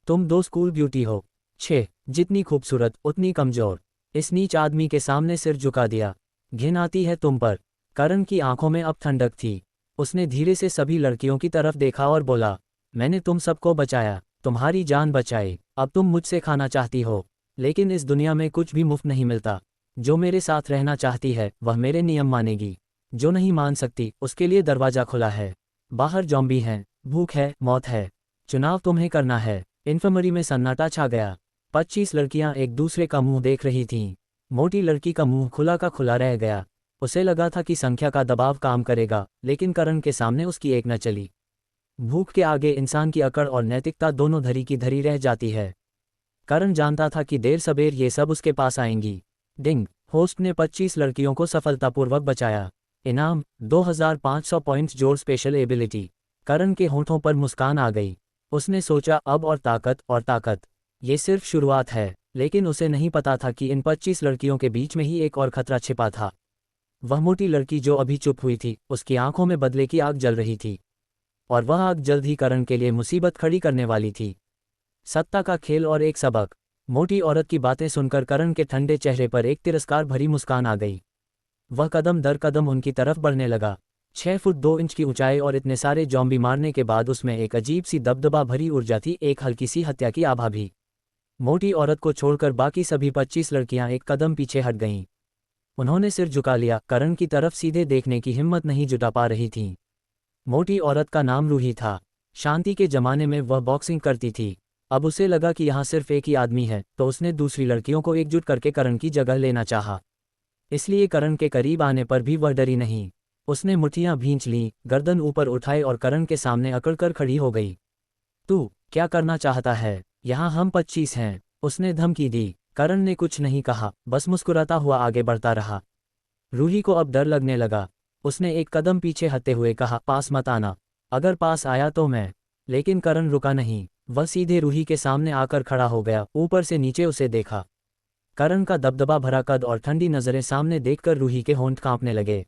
तुम 2 स्कूल ब्यूटी हो। 6, जितनी खूबसूरत उतनी कमज़ोर। इस नीच आदमी के सामने सिर झुका दिया। घिन आती है तुम पर। करण की आंखों में अब ठंडक थी। उसने धीरे से सभी लड़कियों की तरफ देखा और बोला, मैंने तुम सबको बचाया, तुम्हारी जान बचाई। अब तुम मुझसे खाना चाहती हो, लेकिन इस दुनिया में कुछ भी मुफ्त नहीं मिलता। जो मेरे साथ रहना चाहती है वह मेरे नियम मानेगी। जो नहीं मान सकती उसके लिए दरवाज़ा खुला है। बाहर जॉम्बी हैं, भूख है, मौत है। चुनाव तुम्हें करना है। इन्फर्मरी में सन्नाटा छा गया। 25 लड़कियां एक दूसरे का मुंह देख रही थीं। मोटी लड़की का मुंह खुला का खुला रह गया। उसे लगा था कि संख्या का दबाव काम करेगा, लेकिन करण के सामने उसकी एक न चली। भूख के आगे इंसान की अकड़ और नैतिकता दोनों धरी की धरी रह जाती है। करण जानता था कि देर सबेर ये सब उसके पास आएंगी। डिंग, होस्ट ने 25 लड़कियों को सफलतापूर्वक बचाया। इनाम 2500 पॉइंट्स जोड़ स्पेशल एबिलिटी। करण के होंठों पर मुस्कान आ गई। उसने सोचा, अब और ताकत और ताकत। ये सिर्फ शुरुआत है। लेकिन उसे नहीं पता था कि इन 25 लड़कियों के बीच में ही एक और खतरा छिपा था। वह मोटी लड़की जो अभी चुप हुई थी, उसकी आंखों में बदले की आग जल रही थी। और वह आग जल्द ही करण के लिए मुसीबत खड़ी करने वाली थी। सत्ता का खेल और एक सबक। मोटी औरत की बातें सुनकर करण के ठंडे चेहरे पर एक तिरस्कार भरी मुस्कान आ गई। वह कदम दर कदम उनकी तरफ बढ़ने लगा। 6 फुट 2 इंच की ऊंचाई और इतने सारे जॉम्बी मारने के बाद उसमें एक अजीब सी दबदबा भरी ऊर्जा थी, एक हल्की सी हत्या की आभा भी। मोटी औरत को छोड़कर बाकी सभी 25 लड़कियां एक कदम पीछे हट गईं। उन्होंने सिर झुका लिया, करण की तरफ सीधे देखने की हिम्मत नहीं जुटा पा रही थीं। मोटी औरत का नाम रूही था। शांति के जमाने में वह बॉक्सिंग करती थी। अब उसे लगा कि यहाँ सिर्फ एक ही आदमी है, तो उसने दूसरी लड़कियों को एकजुट करके करण की जगह लेना चाहा। इसलिए करण के करीब आने पर भी वह डरी नहीं। उसने मुट्ठियां भींच लीं, गर्दन ऊपर उठाए और करण के सामने अकड़कर खड़ी हो गई। तू क्या करना चाहता है? यहाँ हम 25 हैं, उसने धमकी दी। करण ने कुछ नहीं कहा, बस मुस्कुराता हुआ आगे बढ़ता रहा। रूही को अब डर लगने लगा। उसने एक कदम पीछे हटते हुए कहा, पास मत आना। अगर पास आया तो मैं। लेकिन करण रुका नहीं। वह सीधे रूही के सामने आकर खड़ा हो गया, ऊपर से नीचे उसे देखा। करण का दबदबा भरा कद और ठंडी नज़रें सामने देखकर रूही के होंठ कांपने लगे।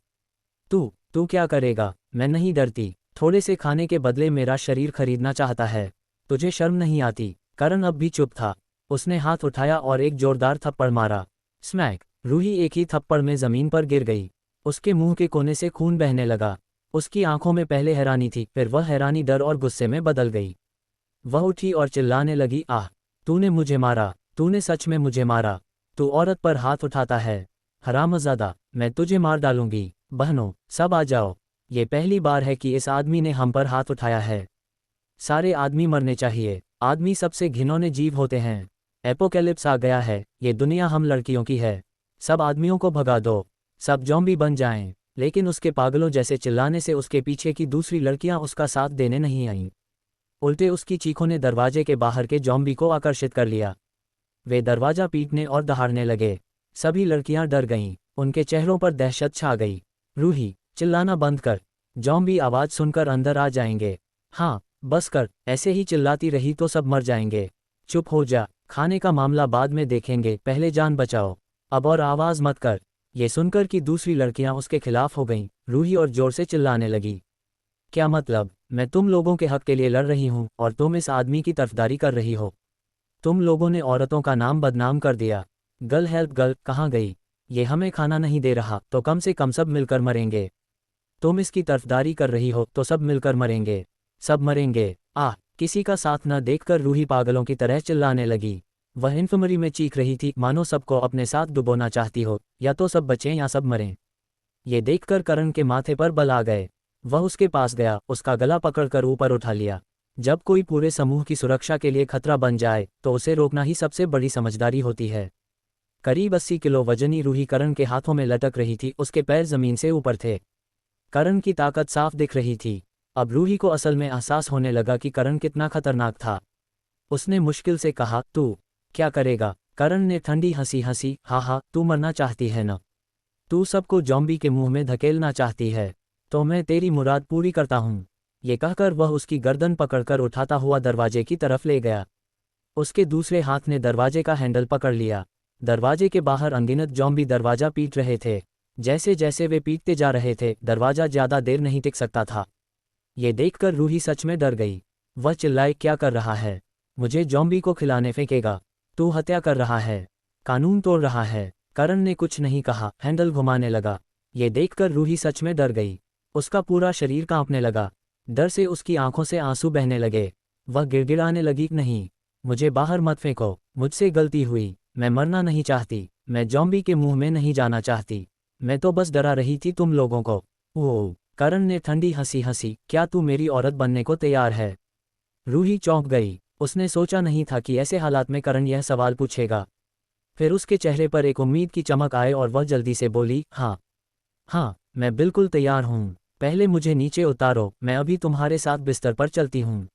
तू क्या करेगा? मैं नहीं डरती। थोड़े से खाने के बदले मेरा शरीर खरीदना चाहता है। तुझे शर्म नहीं आती? करण अब भी चुप था। उसने हाथ उठाया और एक जोरदार थप्पड़ मारा। स्मैक! रूही एक ही थप्पड़ में जमीन पर गिर गई। उसके मुंह के कोने से खून बहने लगा। उसकी आंखों में पहले हैरानी थी, फिर वह हैरानी डर और गुस्से में बदल गई। वह उठी और चिल्लाने लगी, आह! तूने मुझे मारा। तूने सच में मुझे मारा। तू औरत पर हाथ उठाता है? हरामज़ादा, मैं तुझे मार डालूंगी। बहनों, सब आ जाओ। ये पहली बार है कि इस आदमी ने हम पर हाथ उठाया है। सारे आदमी मरने चाहिए। आदमी सबसे घिनौने जीव होते हैं। एपोकैलिप्स आ गया है। ये दुनिया हम लड़कियों की है। सब आदमियों को भगा दो। सब जॉम्बी बन जाएं। लेकिन उसके पागलों जैसे चिल्लाने से उसके पीछे की दूसरी लड़कियां उसका साथ देने नहीं आईं। उल्टे उसकी चीखों ने दरवाजे के बाहर के जॉम्बी को आकर्षित कर लिया। वे दरवाजा पीटने और दहाड़ने लगे। सभी लड़कियां डर गईं। उनके चेहरों पर दहशत छा गई। रूही, चिल्लाना बंद कर। जॉम्बी आवाज़ सुनकर अंदर आ जाएंगे। हाँ, बस कर। ऐसे ही चिल्लाती रही तो सब मर जाएंगे। चुप हो जा। खाने का मामला बाद में देखेंगे, पहले जान बचाओ। अब और आवाज़ मत कर। ये सुनकर कि दूसरी लड़कियां उसके खिलाफ हो गईं, रूही और जोर से चिल्लाने लगी। क्या मतलब? मैं तुम लोगों के हक के लिए लड़ रही हूँ और तुम इस आदमी की तरफदारी कर रही हो। तुम लोगों ने औरतों का नाम बदनाम कर दिया। गर्ल हेल्प गर्ल कहाँ गई? ये हमें खाना नहीं दे रहा तो कम से कम सब मिलकर मरेंगे। तुम इसकी तरफदारी कर रही हो तो सब मिलकर मरेंगे। सब मरेंगे। आह! किसी का साथ न देखकर रूही पागलों की तरह चिल्लाने लगी। वह इन्फर्मरी में चीख रही थी, मानो सबको अपने साथ डुबोना चाहती हो, या तो सब बचें या सब मरें। ये देखकर करण के माथे पर बल आ गए। वह उसके पास गया, उसका गला पकड़कर ऊपर उठा लिया। जब कोई पूरे समूह की सुरक्षा के लिए खतरा बन जाए तो उसे रोकना ही सबसे बड़ी समझदारी होती है। करीब 80 किलो वजनी रूही करण के हाथों में लटक रही थी, उसके पैर जमीन से ऊपर थे। करण की ताकत साफ दिख रही थी। अब रूही को असल में एहसास होने लगा कि करण कितना खतरनाक था। उसने मुश्किल से कहा, तू क्या करेगा? करण ने ठंडी हंसी हंसी, हाँ, तू मरना चाहती है न? तू सबको जॉम्बी के मुंह में धकेलना चाहती है, तो मैं तेरी मुराद पूरी करता हूँ। ये कहकर वह उसकी गर्दन पकड़कर उठाता हुआ दरवाजे की तरफ ले गया। उसके दूसरे हाथ ने दरवाजे का हैंडल पकड़ लिया। दरवाजे के बाहर अनगिनत जॉम्बी दरवाजा पीट रहे थे। जैसे जैसे वे पीटते जा रहे थे, दरवाजा ज्यादा देर नहीं टिक सकता था। ये देखकर रूही सच में डर गई। वह चिल्लाई, क्या कर रहा है? मुझे जॉम्बी को खिलाने फेंकेगा? तू हत्या कर रहा है, कानून तोड़ रहा है। करण ने कुछ नहीं कहा, हैंडल घुमाने लगा। ये देखकर रूही सच में डर गई। उसका पूरा शरीर कांपने लगा। डर से उसकी आंखों से आंसू बहने लगे। वह गिड़गिड़ाने लगी, नहीं, मुझे बाहर मत फेंको, मुझसे गलती हुई, मैं मरना नहीं चाहती, मैं जॉम्बी के मुंह में नहीं जाना चाहती, मैं तो बस डरा रही थी तुम लोगों को। ओह! करण ने ठंडी हंसी हंसी, क्या तू मेरी औरत बनने को तैयार है? रूही चौंक गई। उसने सोचा नहीं था कि ऐसे हालात में करण यह सवाल पूछेगा। फिर उसके चेहरे पर एक उम्मीद की चमक आए और वह जल्दी से बोली, हाँ, मैं बिल्कुल तैयार हूँ। पहले मुझे नीचे उतारो, मैं अभी तुम्हारे साथ बिस्तर पर चलती हूँ।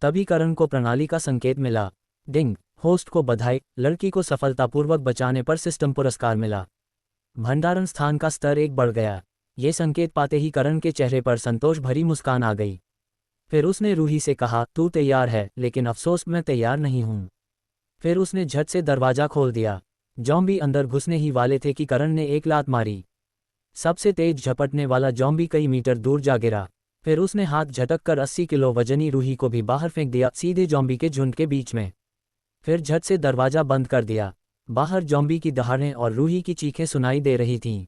तभी करण को प्रणाली का संकेत मिला। डिंग! होस्ट को बधाई, लड़की को सफलतापूर्वक बचाने पर सिस्टम पुरस्कार मिला। भंडारण स्थान का स्तर 1 बढ़ गया। ये संकेत पाते ही करण के चेहरे पर संतोष भरी मुस्कान आ गई। फिर उसने रूही से कहा, तू तैयार है, लेकिन अफसोस मैं तैयार नहीं हूँ। फिर उसने झट से दरवाजा खोल दिया। जॉम्बी अंदर घुसने ही वाले थे कि करण ने एक लात मारी। सबसे तेज झपटने वाला जॉम्बी कई मीटर दूर जा गिरा। फिर उसने हाथ झटककर 80 किलो वजनी रूही को भी बाहर फेंक दिया, सीधे जॉम्बी के झुंड के बीच में। फिर झट से दरवाजा बंद कर दिया। बाहर जॉम्बी की दहाड़ें और रूही की चीखें सुनाई दे रही थीं।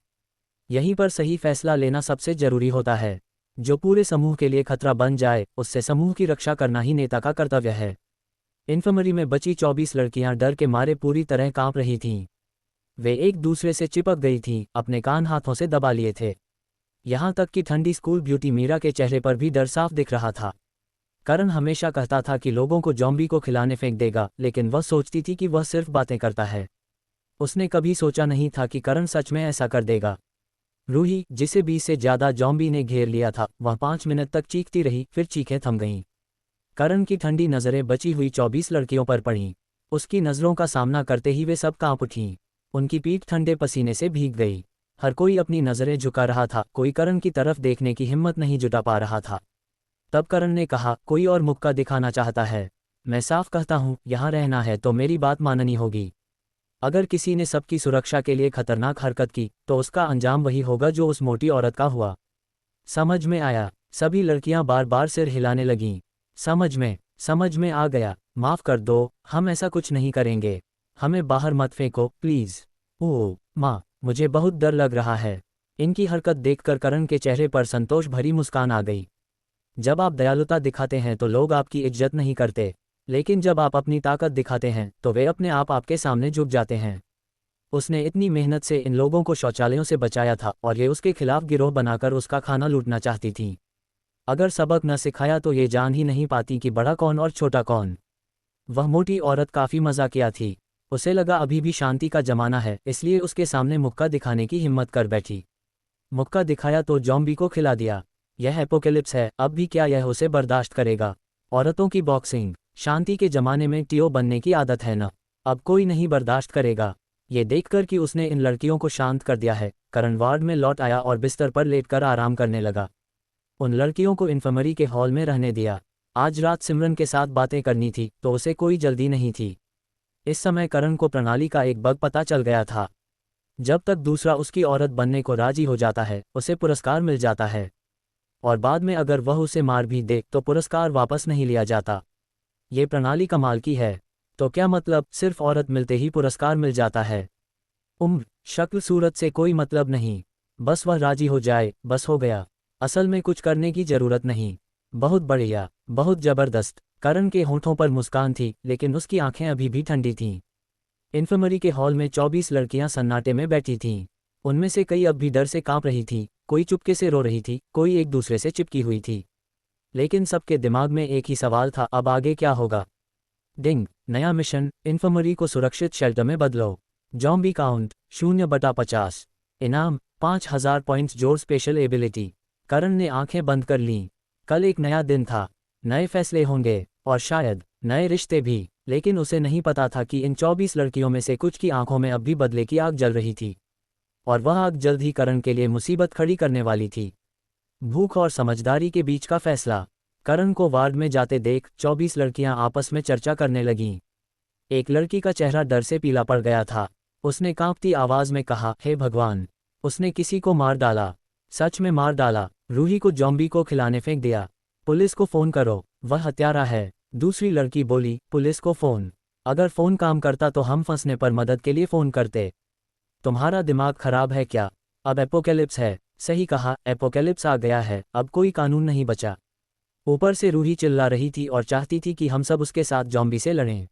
यहीं पर सही फैसला लेना सबसे जरूरी होता है। जो पूरे समूह के लिए खतरा बन जाए, उससे समूह की रक्षा करना ही नेता का कर्तव्य है। इन्फर्मरी में बची 24 लड़कियां डर के मारे पूरी तरह कांप रही थीं। वे एक दूसरे से चिपक गई थीं, अपने कान हाथों से दबा लिए थे। यहाँ तक कि ठंडी स्कूल ब्यूटी मीरा के चेहरे पर भी डर साफ दिख रहा था। करण हमेशा कहता था कि लोगों को जॉम्बी को खिलाने फेंक देगा, लेकिन वह सोचती थी कि वह सिर्फ बातें करता है। उसने कभी सोचा नहीं था कि करण सच में ऐसा कर देगा। रूही, जिसे 20 से ज्यादा जॉम्बी ने घेर लिया था, वह 5 मिनट तक चीखती रही, फिर चीखें थम गईं। करण की ठंडी नज़रें बची हुई 24 लड़कियों पर पड़ीं। उसकी नज़रों का सामना करते ही वे सब कांप उठीं। उनकी पीठ ठंडे पसीने से भीग गई। हर कोई अपनी नज़रें झुका रहा था, कोई करण की तरफ देखने की हिम्मत नहीं जुटा पा रहा था। तब करण ने कहा, कोई और मुक्का दिखाना चाहता है? मैं साफ कहता हूँ, यहाँ रहना है तो मेरी बात माननी होगी। अगर किसी ने सबकी सुरक्षा के लिए खतरनाक हरकत की, तो उसका अंजाम वही होगा जो उस मोटी औरत का हुआ। समझ में आया? सभी लड़कियां बार बार सिर हिलाने लगीं। समझ में आ गया। माफ कर दो, हम ऐसा कुछ नहीं करेंगे। हमें बाहर मत फेंको प्लीज। ओह माँ, मुझे बहुत डर लग रहा है। इनकी हरकत देखकर करण के चेहरे पर संतोष भरी मुस्कान आ गई। जब आप दयालुता दिखाते हैं तो लोग आपकी इज्जत नहीं करते, लेकिन जब आप अपनी ताकत दिखाते हैं तो वे अपने आप आपके सामने झुक जाते हैं। उसने इतनी मेहनत से इन लोगों को शौचालयों से बचाया था और ये उसके खिलाफ गिरोह बनाकर उसका खाना लूटना चाहती थी। अगर सबक न सिखाया तो ये जान ही नहीं पाती कि बड़ा कौन और छोटा कौन। वह मोटी औरत काफ़ी मजाकिया थी। उसे लगा अभी भी शांति का जमाना है, इसलिए उसके सामने मुक्का दिखाने की हिम्मत कर बैठी। मुक्का दिखाया तो जॉम्बी को खिला दिया। यह एपोकेलिप्स है, अब भी क्या यह उसे बर्दाश्त करेगा? औरतों की बॉक्सिंग, शांति के जमाने में टीओ बनने की आदत है न, अब कोई नहीं बर्दाश्त करेगा। ये देखकर कि उसने इन लड़कियों को शांत कर दिया है, करण वार्ड में लौट आया और बिस्तर पर लेटकर आराम करने लगा। उन लड़कियों को इन्फर्मरी के हॉल में रहने दिया। आज रात सिमरन के साथ बातें करनी थी तो उसे कोई जल्दी नहीं थी। इस समय करण को प्रणाली का एक बग पता चल गया था। जब तक दूसरा उसकी औरत बनने को राजी हो जाता है, उसे पुरस्कार मिल जाता है, और बाद में अगर वह उसे मार भी दे तो पुरस्कार वापस नहीं लिया जाता। ये प्रणाली कमाल की है। तो क्या मतलब सिर्फ औरत मिलते ही पुरस्कार मिल जाता है? उम्र, शक्ल, सूरत से कोई मतलब नहीं, बस वह राजी हो जाए, बस हो गया। असल में कुछ करने की जरूरत नहीं। बहुत बढ़िया, बहुत जबरदस्त। करण के होठों पर मुस्कान थी, लेकिन उसकी आंखें अभी भी ठंडी थीं। इन्फर्मरी के हॉल में 24 लड़कियां सन्नाटे में बैठी थीं। उनमें से कई अब भी डर से कांप रही थीं, कोई चुपके से रो रही थी, कोई एक दूसरे से चिपकी हुई थी। लेकिन सबके दिमाग में एक ही सवाल था, अब आगे क्या होगा। डिंग, नया मिशन, इन्फर्मरी को सुरक्षित शेल्टर में बदलो। Zombie count 0/50। इनाम 5000 पॉइंट्स जोर स्पेशल एबिलिटी। करण ने आंखें बंद कर लीं। कल एक नया दिन था, नए फैसले होंगे और शायद नए रिश्ते भी। लेकिन उसे नहीं पता था कि इन 24 लड़कियों में से कुछ की आंखों में अब भी बदले की आग जल रही थी, और वह आग जल्द ही करण के लिए मुसीबत खड़ी करने वाली थी। भूख और समझदारी के बीच का फैसला। करण को वार्ड में जाते देख 24 लड़कियां आपस में चर्चा करने लगीं। एक लड़की का चेहरा डर से पीला पड़ गया था। उसने कांपती आवाज में कहा, हे भगवान, उसने किसी को मार डाला, सच में मार डाला। रूही को जॉम्बी को खिलाने फेंक दिया। पुलिस को फोन करो, वह हत्यारा है। दूसरी लड़की बोली, पुलिस को फोन? अगर फोन काम करता तो हम फंसने पर मदद के लिए फोन करते। तुम्हारा दिमाग खराब है क्या? अब एपोकैलिप्स है। सही कहा, एपोकैलिप्स आ गया है, अब कोई कानून नहीं बचा। ऊपर से रूही चिल्ला रही थी और चाहती थी कि हम सब उसके साथ जॉम्बी से लड़ें।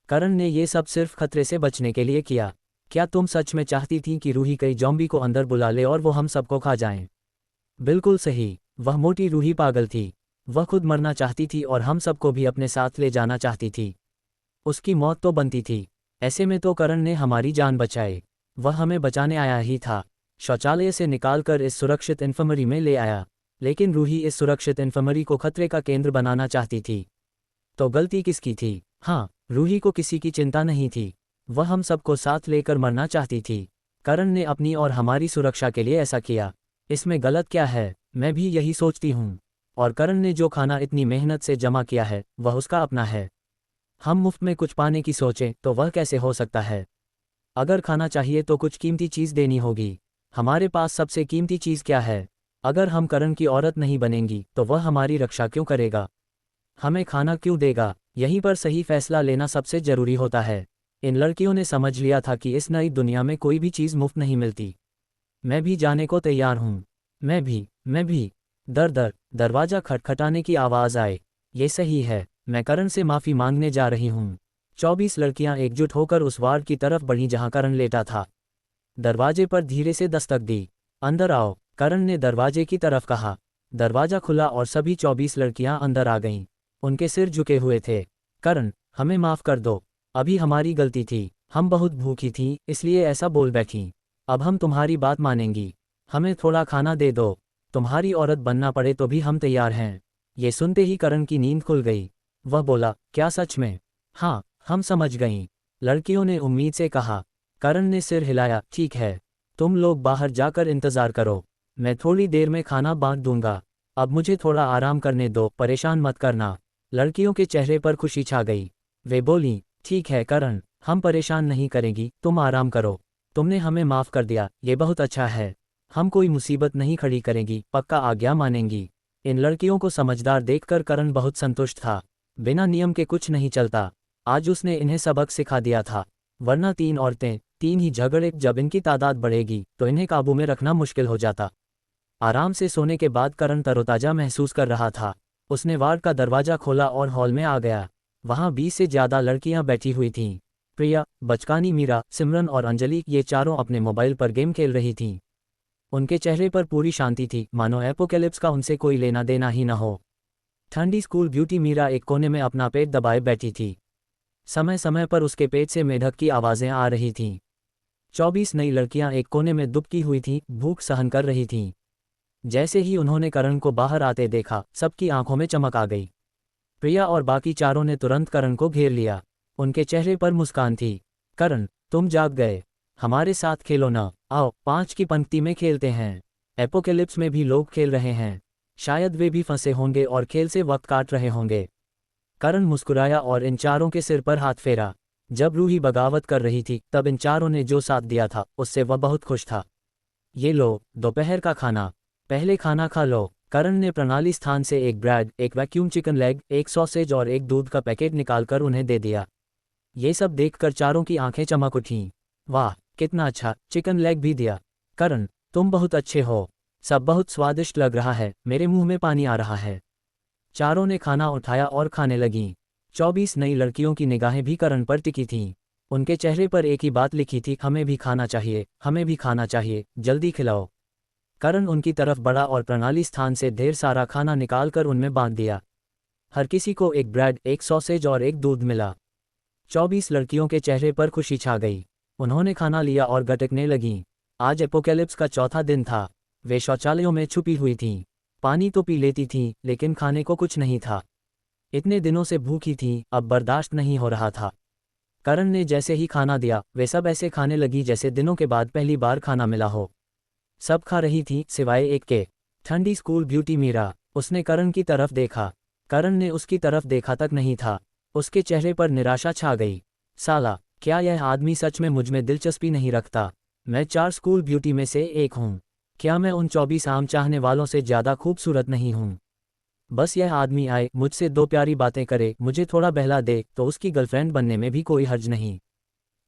करण ने ये सब सिर्फ खतरे से बचने के लिए किया। क्या तुम सच में चाहती थी कि रूही कई जॉम्बी को अंदर बुला ले और वो हम सबको खा जाएं? बिल्कुल सही, वह मोटी रूही पागल थी। वह खुद मरना चाहती थी और हम सबको भी अपने साथ ले जाना चाहती थी। उसकी मौत तो बनती थी। ऐसे में तो करण ने हमारी जान बचाई। वह हमें बचाने आया ही था। शौचालय से निकालकर इस सुरक्षित इन्फर्मरी में ले आया। लेकिन रूही इस सुरक्षित इन्फर्मरी को खतरे का केंद्र बनाना चाहती थी। तो गलती किसकी थी? हाँ, रूही को किसी की चिंता नहीं थी। वह हम सबको साथ लेकर मरना चाहती थी। करण ने अपनी और हमारी सुरक्षा के लिए ऐसा किया। इसमें गलत क्या है? मैं भी यही सोचती हूँ। और करण ने जो खाना इतनी मेहनत से जमा किया है वह उसका अपना है। हम मुफ्त में कुछ पाने की सोचें तो वह कैसे हो सकता है? अगर खाना चाहिए तो कुछ कीमती चीज़ देनी होगी। हमारे पास सबसे कीमती चीज़ क्या है? अगर हम करण की औरत नहीं बनेंगी तो वह हमारी रक्षा क्यों करेगा? हमें खाना क्यों देगा? यहीं पर सही फैसला लेना सबसे जरूरी होता है। इन लड़कियों ने समझ लिया था कि इस नई दुनिया में कोई भी चीज़ मुफ्त नहीं मिलती। मैं भी जाने को तैयार हूँ। मैं भी। दर दरवाज़ा खटखटाने की आवाज़ आए। ये सही है, मैं करण से माफ़ी मांगने जा रही हूँ। 24 लड़कियां एकजुट होकर उस वार्ड की तरफ बढ़ीं जहां करण लेटा था। दरवाजे पर धीरे से दस्तक दी। अंदर आओ, करण ने दरवाजे की तरफ कहा। दरवाजा खुला और सभी 24 लड़कियां अंदर आ गईं। उनके सिर झुके हुए थे। करण, हमें माफ़ कर दो, अभी हमारी गलती थी। हम बहुत भूखी थीं इसलिए ऐसा बोल बैठीं। अब हम तुम्हारी बात मानेंगी। हमें थोड़ा खाना दे दो। तुम्हारी औरत बनना पड़े तो भी हम तैयार हैं। ये सुनते ही करण की नींद खुल गई। वह बोला, क्या सच में? हाँ, हम समझ गईं। लड़कियों ने उम्मीद से कहा। करण ने सिर हिलाया, ठीक है, तुम लोग बाहर जाकर इंतज़ार करो, मैं थोड़ी देर में खाना बांट दूंगा। अब मुझे थोड़ा आराम करने दो, परेशान मत करना। लड़कियों के चेहरे पर खुशी छा गई। वे बोलीं, ठीक है करण, हम परेशान नहीं करेंगी, तुम आराम करो। तुमने हमें माफ़ कर दिया, ये बहुत अच्छा है। हम कोई मुसीबत नहीं खड़ी करेंगी, पक्का आज्ञा मानेंगी। इन लड़कियों को समझदार देखकर करण बहुत संतुष्ट था। बिना नियम के कुछ नहीं चलता। आज उसने इन्हें सबक सिखा दिया था, वरना 3 औरतें, 3 ही झगड़े, जब इनकी तादाद बढ़ेगी तो इन्हें काबू में रखना मुश्किल हो जाता। आराम से सोने के बाद करण तरोताजा महसूस कर रहा था। उसने वार्ड का दरवाजा खोला और हॉल में आ गया। वहाँ 20 से ज़्यादा लड़कियां बैठी हुई थीं। प्रिया, बचकानी मीरा, सिमरन और अंजलि, ये चारों अपने मोबाइल पर गेम खेल रही थीं। उनके चेहरे पर पूरी शांति थी, मानो एपोकैलिप्स का उनसे कोई लेना देना ही न हो। ठंडी स्कूल ब्यूटी मीरा एक कोने में अपना पेट दबाए बैठी थी। समय समय पर उसके पेट से मेढक की आवाज़ें आ रही थीं। 24 नई लड़कियां एक कोने में दुबकी हुई थीं, भूख सहन कर रही थीं। जैसे ही उन्होंने करण को बाहर आते देखा, सबकी आंखों में चमक आ गई। प्रिया और बाकी चारों ने तुरंत करण को घेर लिया। उनके चेहरे पर मुस्कान थी। करण, तुम जाग गए, हमारे साथ खेलो ना, आओ 5 की पंक्ति में खेलते हैं। एपोकैलिप्स में भी लोग खेल रहे हैं, शायद वे भी फंसे होंगे और खेल से वक्त काट रहे होंगे। करण मुस्कुराया और इन चारों के सिर पर हाथ फेरा। जब रूही बगावत कर रही थी तब इन चारों ने जो साथ दिया था उससे वह बहुत खुश था। ये लो, दोपहर का खाना, पहले खाना खा लो। करण ने प्रणाली स्थान से एक ब्रेड, एक वैक्यूम चिकन लेग, एक सॉसेज और एक दूध का पैकेट निकालकर उन्हें दे दिया। ये सब देखकर चारों की आंखें चमक उठीं। वाह, कितना अच्छा, चिकन लेग भी दिया। करण, तुम बहुत अच्छे हो, सब बहुत स्वादिष्ट लग रहा है, मेरे मुंह में पानी आ रहा है। चारों ने खाना उठाया और खाने लगीं। 24 नई लड़कियों की निगाहें भी करण पर टिकी थीं। उनके चेहरे पर एक ही बात लिखी थी, हमें भी खाना चाहिए, हमें भी खाना चाहिए, जल्दी खिलाओ। करण उनकी तरफ बढ़ा और प्रणाली स्थान से ढेर सारा खाना निकालकर उनमें बांध दिया। हर किसी को एक ब्रेड, एक सॉसेज और एक दूध मिला। 24 लड़कियों के चेहरे पर खुशी छा गई। उन्होंने खाना लिया और गटकने लगीं। आज एपोकैलिप्स का चौथा दिन था। वे शौचालयों में छुपी हुई थीं। पानी तो पी लेती थीं, लेकिन खाने को कुछ नहीं था। इतने दिनों से भूखी थीं, अब बर्दाश्त नहीं हो रहा था। करण ने जैसे ही खाना दिया, वे सब ऐसे खाने लगी जैसे दिनों के बाद पहली बार खाना मिला हो। सब खा रही थी सिवाय एक के। ठंडी स्कूल ब्यूटी मीरा। उसने करण की तरफ देखा। करण ने उसकी तरफ देखा तक नहीं था। उसके चेहरे पर निराशा छा गई। साला, क्या यह आदमी सच में मुझमें दिलचस्पी नहीं रखता? मैं 4 स्कूल ब्यूटी में से एक हूँ। क्या मैं उन 24 आम चाहने वालों से ज़्यादा खूबसूरत नहीं हूँ? बस यह आदमी आए, मुझसे 2 प्यारी बातें करे, मुझे थोड़ा बहला दे, तो उसकी गर्लफ्रेंड बनने में भी कोई हर्ज नहीं।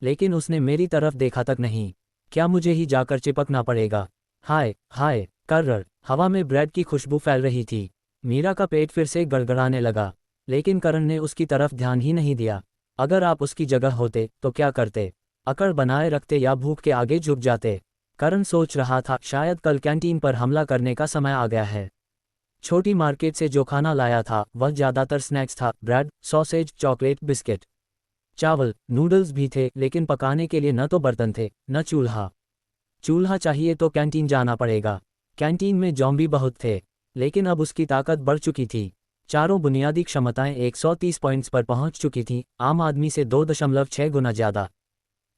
लेकिन उसने मेरी तरफ देखा तक नहीं। क्या मुझे ही जाकर चिपकना पड़ेगा? हाय हाय कर्रर। हवा में ब्रेड की खुशबू फैल रही थी। मीरा का पेट फिर से गड़गड़ाने लगा, लेकिन करण ने उसकी तरफ ध्यान ही नहीं दिया। अगर आप उसकी जगह होते तो क्या करते? अकड़ बनाए रखते या भूख के आगे झुक जाते? करण सोच रहा था, शायद कल कैंटीन पर हमला करने का समय आ गया है। छोटी मार्केट से जो खाना लाया था वह ज़्यादातर स्नैक्स था, ब्रेड, सॉसेज, चॉकलेट, बिस्किट। चावल, नूडल्स भी थे, लेकिन पकाने के लिए न तो बर्तन थे, न चूल्हा। चूल्हा चाहिए तो कैंटीन जाना पड़ेगा। कैंटीन में जॉम्बी बहुत थे, लेकिन अब उसकी ताकत बढ़ चुकी थी। चारों बुनियादी क्षमताएं 130 पॉइंट्स पर पहुंच चुकी थीं, आम आदमी से 2.6 गुना ज़्यादा।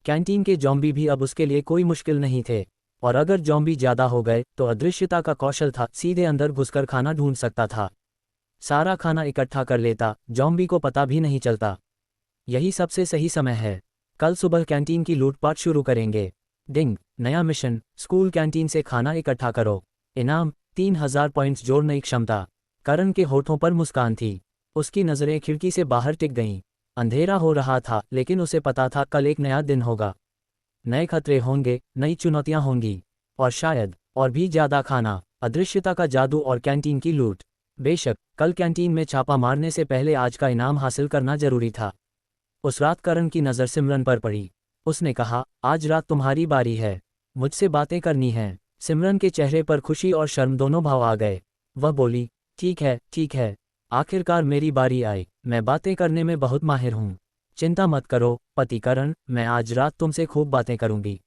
कैंटीन के जॉम्बी भी अब उसके लिए कोई मुश्किल नहीं थे, और अगर जॉम्बी ज़्यादा हो गए तो अदृश्यता का कौशल था, सीधे अंदर घुसकर खाना ढूंढ सकता था। सारा खाना इकट्ठा कर लेता, जॉम्बी को पता भी नहीं चलता। यही सबसे सही समय है। कल सुबह कैंटीन की लूटपाट शुरू करेंगे। डिंग, नया मिशन, स्कूल कैंटीन से खाना इकट्ठा करो। इनाम 3000 पॉइंट्स जोड़ने की क्षमता। करण के होठों पर मुस्कान थी। उसकी नज़रें खिड़की से बाहर टिक गईं। अंधेरा हो रहा था, लेकिन उसे पता था कल एक नया दिन होगा। नए खतरे होंगे, नई चुनौतियां होंगी, और शायद और भी ज़्यादा खाना, अदृश्यता का जादू और कैंटीन की लूट। बेशक कल कैंटीन में छापा मारने से पहले आज का इनाम हासिल करना जरूरी था। उस रात करण की नज़र सिमरन पर पड़ी। उसने कहा, आज रात तुम्हारी बारी है, मुझसे बातें करनी हैं। सिमरन के चेहरे पर खुशी और शर्म दोनों भाव आ गए। वह बोली, ठीक है, आखिरकार मेरी बारी आई। मैं बातें करने में बहुत माहिर हूँ। चिंता मत करो पति करण, मैं आज रात तुमसे खूब बातें करूंगी।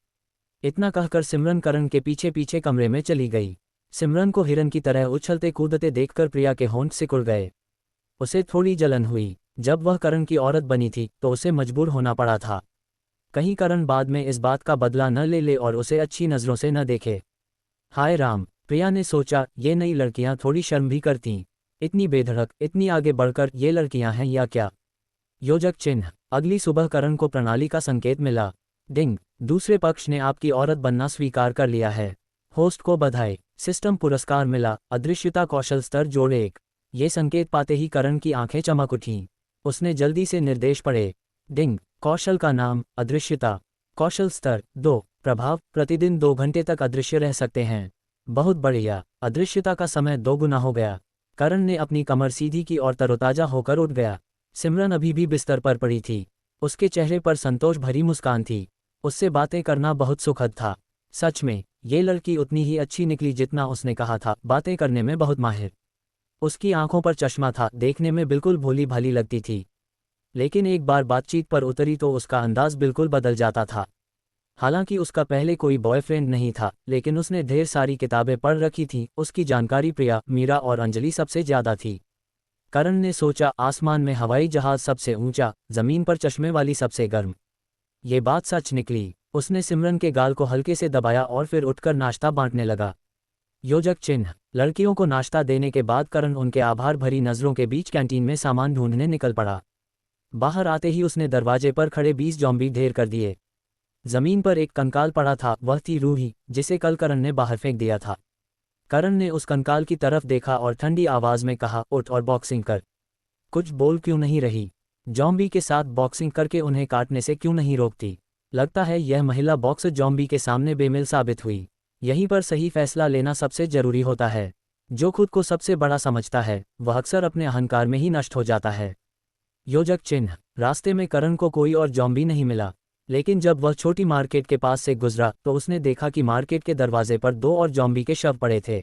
इतना कहकर सिमरन करण के पीछे पीछे कमरे में चली गई। सिमरन को हिरन की तरह उछलते कूदते देखकर प्रिया के होंठ सिकुड़ गए। उसे थोड़ी जलन हुई। जब वह करण की औरत बनी थी तो उसे मजबूर होना पड़ा था। कहीं करण बाद में इस बात का बदला न ले और उसे अच्छी नज़रों से न देखे। हाय राम, प्रिया ने सोचा, ये नई लड़कियां थोड़ी शर्म भी करतीं। इतनी बेधड़क, इतनी आगे बढ़कर ये लड़कियां हैं या क्या? योजक चिन्ह। अगली सुबह करण को प्रणाली का संकेत मिला। डिंग, दूसरे पक्ष ने आपकी औरत बनना स्वीकार कर लिया है। होस्ट को बधाई। सिस्टम पुरस्कार मिला, अदृश्यता कौशल स्तर जोड़ 1। ये संकेत पाते ही करण की आंखें चमक उठीं। उसने जल्दी से निर्देश पढ़े। डिंग, कौशल का नाम, अदृश्यता। कौशल स्तर 2। प्रभाव, प्रतिदिन 2 घंटे तक अदृश्य रह सकते हैं। बहुत बढ़िया। अदृश्यता का समय 2 गुना हो गया। करण ने अपनी कमर सीधी की और तरोताजा होकर उठ गया। सिमरन अभी भी बिस्तर पर पड़ी थी। उसके चेहरे पर संतोष भरी मुस्कान थी। उससे बातें करना बहुत सुखद था। सच में ये लड़की उतनी ही अच्छी निकली जितना उसने कहा था, बातें करने में बहुत माहिर। उसकी आंखों पर चश्मा था, देखने में बिल्कुल भोली भाली लगती थी। लेकिन एक बार बातचीत पर उतरी तो उसका अंदाज बिल्कुल बदल जाता था। हालांकि उसका पहले कोई बॉयफ्रेंड नहीं था, लेकिन उसने ढेर सारी किताबें पढ़ रखी थीं। उसकी जानकारी प्रिया, मीरा और अंजलि सबसे ज़्यादा थी। करण ने सोचा, आसमान में हवाई जहाज सबसे ऊंचा, जमीन पर चश्मे वाली सबसे गर्म। ये बात सच निकली। उसने सिमरन के गाल को हल्के से दबाया और फिर उठकर नाश्ता बांटने लगा। योजक चिन्ह। लड़कियों को नाश्ता देने के बाद करण उनके आभार भरी नज़रों के बीच कैंटीन में सामान ढूंढने निकल पड़ा। बाहर आते ही उसने दरवाजे पर खड़े 20 जॉम्बी ढेर कर दिए। जमीन पर एक कंकाल पड़ा था, वह थी रूही, जिसे कल करण ने बाहर फेंक दिया था। करण ने उस कंकाल की तरफ देखा और ठंडी आवाज में कहा, उठ और बॉक्सिंग कर। कुछ बोल क्यों नहीं रही? जॉम्बी के साथ बॉक्सिंग करके उन्हें काटने से क्यों नहीं रोकती? लगता है यह महिला बॉक्सर जॉम्बी के सामने बेमिल साबित हुई। यहीं पर सही फैसला लेना सबसे जरूरी होता है। जो खुद को सबसे बड़ा समझता है वह अक्सर अपने अहंकार में ही नष्ट हो जाता है। योजक चिन्ह। रास्ते में करण को कोई और जॉम्बी नहीं मिला, लेकिन जब वह छोटी मार्केट के पास से गुजरा तो उसने देखा कि मार्केट के दरवाजे पर 2 और जॉम्बी के शव पड़े थे।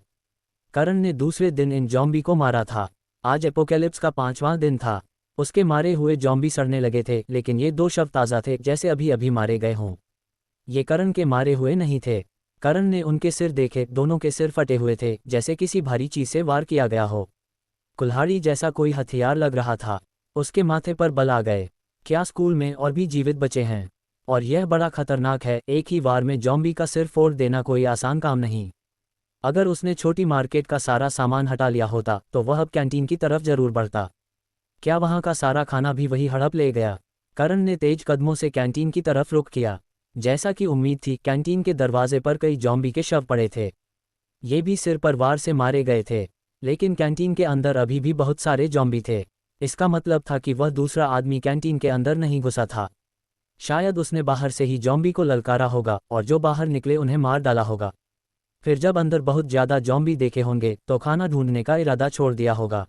करण ने दूसरे दिन इन जॉम्बी को मारा था। आज एपोकैलिप्स का 5वां दिन था। उसके मारे हुए जॉम्बी सड़ने लगे थे, लेकिन ये 2 शव ताज़ा थे, जैसे अभी अभी मारे गए हों। ये करण के मारे हुए नहीं थे। करण ने उनके सिर देखे, दोनों के सिर फटे हुए थे, जैसे किसी भारी चीज से वार किया गया हो। कुल्हाड़ी जैसा कोई हथियार लग रहा था। उसके माथे पर बल आ गए। क्या स्कूल में और भी जीवित बचे हैं? और यह बड़ा खतरनाक है, एक ही वार में जॉम्बी का सिर फोड़ देना कोई आसान काम नहीं। अगर उसने छोटी मार्केट का सारा सामान हटा लिया होता तो वह अब कैंटीन की तरफ जरूर बढ़ता। क्या वहां का सारा खाना भी वही हड़प ले गया? करण ने तेज कदमों से कैंटीन की तरफ रुख किया। जैसा कि उम्मीद थी, कैंटीन के दरवाजे पर कई जॉम्बी के शव पड़े थे। ये भी सिर पर वार से मारे गए थे, लेकिन कैंटीन के अंदर अभी भी बहुत सारे जॉम्बी थे। इसका मतलब था कि वह दूसरा आदमी कैंटीन के अंदर नहीं घुसा था। शायद उसने बाहर से ही जॉम्बी को ललकारा होगा और जो बाहर निकले उन्हें मार डाला होगा। फिर जब अंदर बहुत ज़्यादा जॉम्बी देखे होंगे तो खाना ढूंढने का इरादा छोड़ दिया होगा।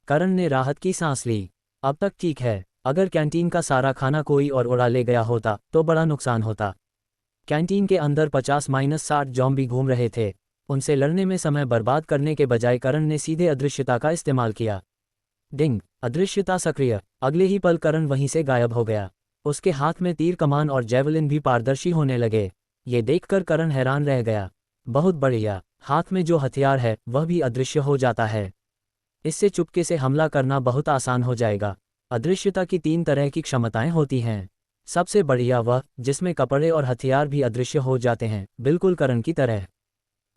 करण ने राहत की सांस ली। अब तक ठीक है। अगर कैंटीन का सारा खाना कोई और उड़ा ले गया होता तो बड़ा नुकसान होता। कैंटीन के अंदर 50-60 जॉम्बी घूम रहे थे। उनसे लड़ने में समय बर्बाद करने के बजाय करण ने सीधे अदृश्यता का इस्तेमाल किया। डिंग। अदृश्यता सक्रिय। अगले ही पल करण वहीं से गायब हो गया। उसके हाथ में तीर कमान और जैवलिन भी पारदर्शी होने लगे। ये देखकर करण हैरान रह गया। बहुत बढ़िया। हाथ में जो हथियार है वह भी अदृश्य हो जाता है। इससे चुपके से हमला करना बहुत आसान हो जाएगा। अदृश्यता की 3 तरह की क्षमताएं होती हैं। सबसे बढ़िया वह जिसमें कपड़े और हथियार भी अदृश्य हो जाते हैं, बिल्कुल करण की तरह।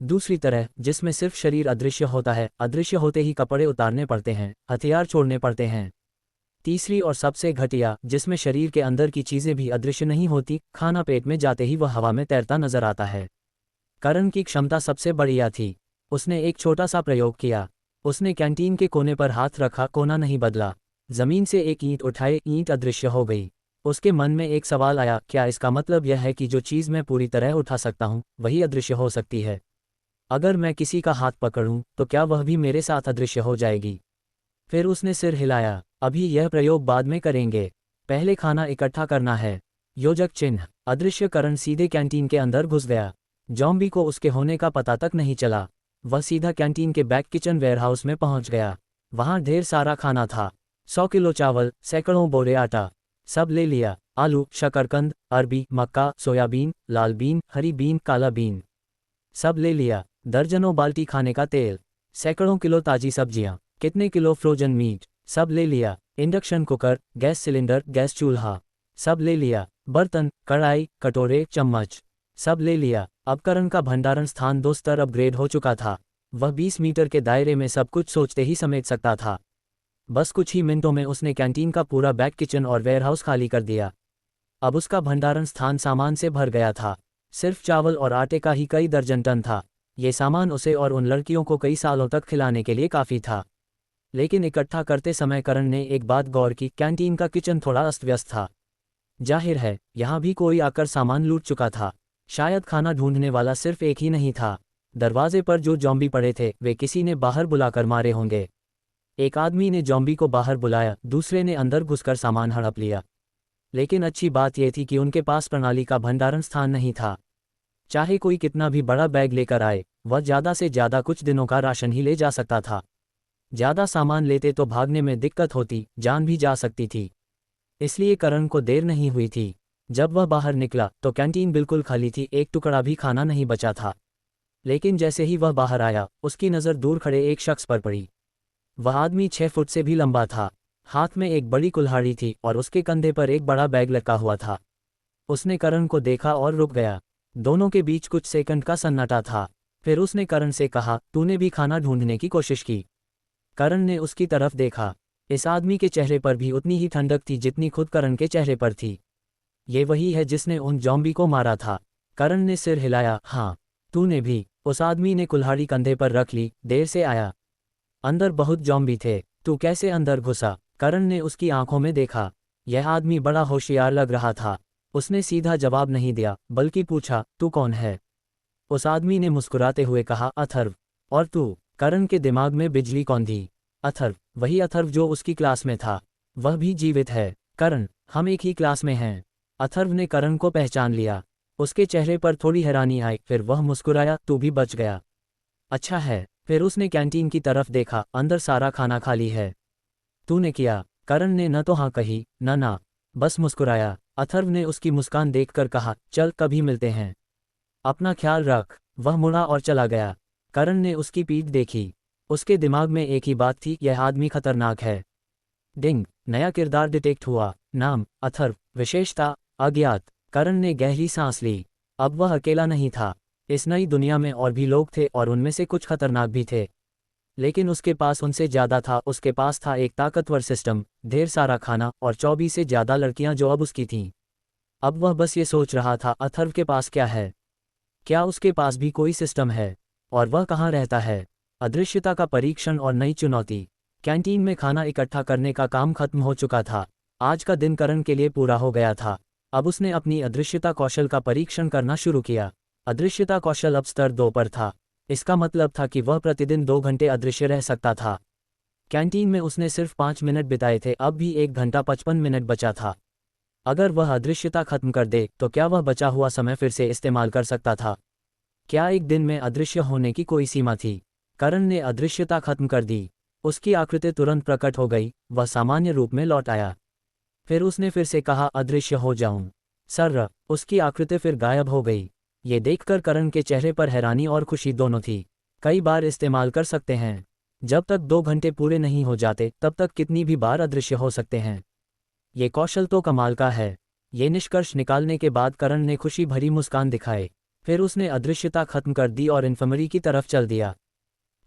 दूसरी तरह जिसमें सिर्फ शरीर अदृश्य होता है, अदृश्य होते ही कपड़े उतारने पड़ते हैं, हथियार छोड़ने पड़ते हैं। तीसरी और सबसे घटिया जिसमें शरीर के अंदर की चीज़ें भी अदृश्य नहीं होती, खाना पेट में जाते ही वह हवा में तैरता नजर आता है। करण की क्षमता सबसे बढ़िया थी। उसने एक छोटा सा प्रयोग किया। उसने कैंटीन के कोने पर हाथ रखा, कोना नहीं बदला। जमीन से एक ईंट उठाए, ईंट अदृश्य हो गई। उसके मन में एक सवाल आया, क्या इसका मतलब यह है कि जो चीज़ मैं पूरी तरह उठा सकता हूँ वही अदृश्य हो सकती है? अगर मैं किसी का हाथ पकड़ूं तो क्या वह भी मेरे साथ अदृश्य हो जाएगी? फिर उसने सिर हिलाया। अभी यह प्रयोग बाद में करेंगे, पहले खाना इकट्ठा करना है। योजक चिन्ह। अदृश्य करण सीधे कैंटीन के अंदर घुस गया। जॉम्बी को उसके होने का पता तक नहीं चला। वह सीधा कैंटीन के बैक किचन वेयरहाउस में पहुंच गया। वहां ढेर सारा खाना था। 100 किलो चावल, सैकड़ों बोरे आटा, सब ले लिया। आलू, शकरकंद, अरबी, मक्का, सोयाबीन, लाल बीन, हरी बीन, काला बीन, सब ले लिया। दर्जनों बाल्टी खाने का तेल, सैकड़ों किलो ताजी सब्जियां, कितने किलो फ्रोजन मीट, सब ले लिया। Induction cooker, gas cylinder, gas चूल्हा, सब ले लिया। बर्तन, कढ़ाई, कटोरे, चम्मच, सब ले लिया। अब करण का भंडारण स्थान 2 स्तर अपग्रेड हो चुका था। वह 20 मीटर के दायरे में सब कुछ सोचते ही समेट सकता था। बस कुछ ही मिनटों में उसने कैंटीन का पूरा बैक किचन और वेयरहाउस खाली कर दिया। अब उसका भंडारण स्थान सामान से भर गया था। सिर्फ चावल और आटे का ही कई दर्जन टन था। ये सामान उसे और उन लड़कियों को कई सालों तक खिलाने के लिए काफ़ी था। लेकिन इकट्ठा करते समय करण ने एक बात गौर की, कैंटीन का किचन थोड़ा अस्त व्यस्त था। जाहिर है यहाँ भी कोई आकर सामान लूट चुका था। शायद खाना ढूंढने वाला सिर्फ एक ही नहीं था। दरवाजे पर जो जॉम्बी पड़े थे वे किसी ने बाहर बुलाकर मारे होंगे। एक आदमी ने जॉम्बी को बाहर बुलाया, दूसरे ने अंदर घुसकर सामान हड़प लिया। लेकिन अच्छी बात यह थी कि उनके पास प्रणाली का भंडारण स्थान नहीं था। चाहे कोई कितना भी बड़ा बैग लेकर आए, वह ज़्यादा से ज़्यादा कुछ दिनों का राशन ही ले जा सकता था। ज़्यादा सामान लेते तो भागने में दिक्कत होती, जान भी जा सकती थी। इसलिए करण को देर नहीं हुई थी। जब वह बाहर निकला तो कैंटीन बिल्कुल खाली थी, एक टुकड़ा भी खाना नहीं बचा था। लेकिन जैसे ही वह बाहर आया, उसकी नज़र दूर खड़े एक शख्स पर पड़ी। वह आदमी 6 फुट से भी लंबा था। हाथ में एक बड़ी कुल्हाड़ी थी और उसके कंधे पर एक बड़ा बैग लटका हुआ था। उसने करण को देखा और रुक गया। दोनों के बीच कुछ सेकंड का सन्नाटा था। फिर उसने करण से कहा, तूने भी खाना ढूंढने की कोशिश की? करण ने उसकी तरफ देखा। इस आदमी के चेहरे पर भी उतनी ही ठंडक थी जितनी खुद करण के चेहरे पर थी। ये वही है जिसने उन जॉम्बी को मारा था। करण ने सिर हिलाया। हाँ, तूने भी। उस आदमी ने कुल्हाड़ी कंधे पर रख ली। देर से आया। अंदर बहुत जॉम्बी थे। तू कैसे अंदर घुसा? करण ने उसकी आंखों में देखा। यह आदमी बड़ा होशियार लग रहा था। उसने सीधा जवाब नहीं दिया, बल्कि पूछा, तू कौन है? उस आदमी ने मुस्कुराते हुए कहा, अथर्व। और तू? करण के दिमाग में बिजली कौंधी। अथर्व, वही अथर्व जो उसकी क्लास में था, वह भी जीवित है। करण, हम एक ही क्लास में हैं। अथर्व ने करण को पहचान लिया। उसके चेहरे पर थोड़ी हैरानी आई, फिर वह मुस्कुराया, तू भी बच गया। अच्छा है। फिर उसने कैंटीन की तरफ देखा, अंदर सारा खाना खाली है। तूने किया? करण ने न तो हाँ कही न ना, बस मुस्कुराया। अथर्व ने उसकी मुस्कान देखकर कहा, चल कभी मिलते हैं, अपना ख्याल रख। वह मुड़ा और चला गया। करण ने उसकी पीठ देखी। उसके दिमाग में एक ही बात थी, यह आदमी खतरनाक है। डिंग, नया किरदार डिटेक्ट हुआ। नाम अथर्व, विशेषता अज्ञात। करण ने गहरी सांस ली। अब वह अकेला नहीं था। इस नई दुनिया में और भी लोग थे और उनमें से कुछ खतरनाक भी थे। लेकिन उसके पास उनसे ज़्यादा था। उसके पास था एक ताकतवर सिस्टम, ढेर सारा खाना और 24 से ज़्यादा लड़कियां जो अब उसकी थीं। अब वह बस ये सोच रहा था, अथर्व के पास क्या है? क्या उसके पास भी कोई सिस्टम है? और वह कहाँ रहता है? अदृश्यता का परीक्षण और नई चुनौती। कैंटीन में खाना इकट्ठा करने का काम खत्म हो चुका था। आज का दिन करण के लिए पूरा हो गया था। अब उसने अपनी अदृश्यता कौशल का परीक्षण करना शुरू किया। अदृश्यता कौशल अब स्तर 2 पर था। इसका मतलब था कि वह प्रतिदिन 2 घंटे अदृश्य रह सकता था। कैंटीन में उसने सिर्फ 5 मिनट बिताए थे, अब भी 1 घंटा 55 मिनट बचा था। अगर वह अदृश्यता खत्म कर दे तो क्या वह बचा हुआ समय फिर से इस्तेमाल कर सकता था? क्या एक दिन में अदृश्य होने की कोई सीमा थी? करण ने अदृश्यता खत्म कर दी। उसकी आकृति तुरंत प्रकट हो गई, वह सामान्य रूप में लौट आया। फिर उसने फिर से कहा, अदृश्य हो जाऊं। सर्र, उसकी आकृति फिर गायब हो गई। ये देखकर करण के चेहरे पर हैरानी और खुशी दोनों थी। कई बार इस्तेमाल कर सकते हैं। जब तक 2 घंटे पूरे नहीं हो जाते तब तक कितनी भी बार अदृश्य हो सकते हैं। ये कौशल तो कमाल का है। ये निष्कर्ष निकालने के बाद करण ने खुशी भरी मुस्कान दिखाई। फिर उसने अदृश्यता खत्म कर दी और इन्फर्मरी की तरफ चल दिया।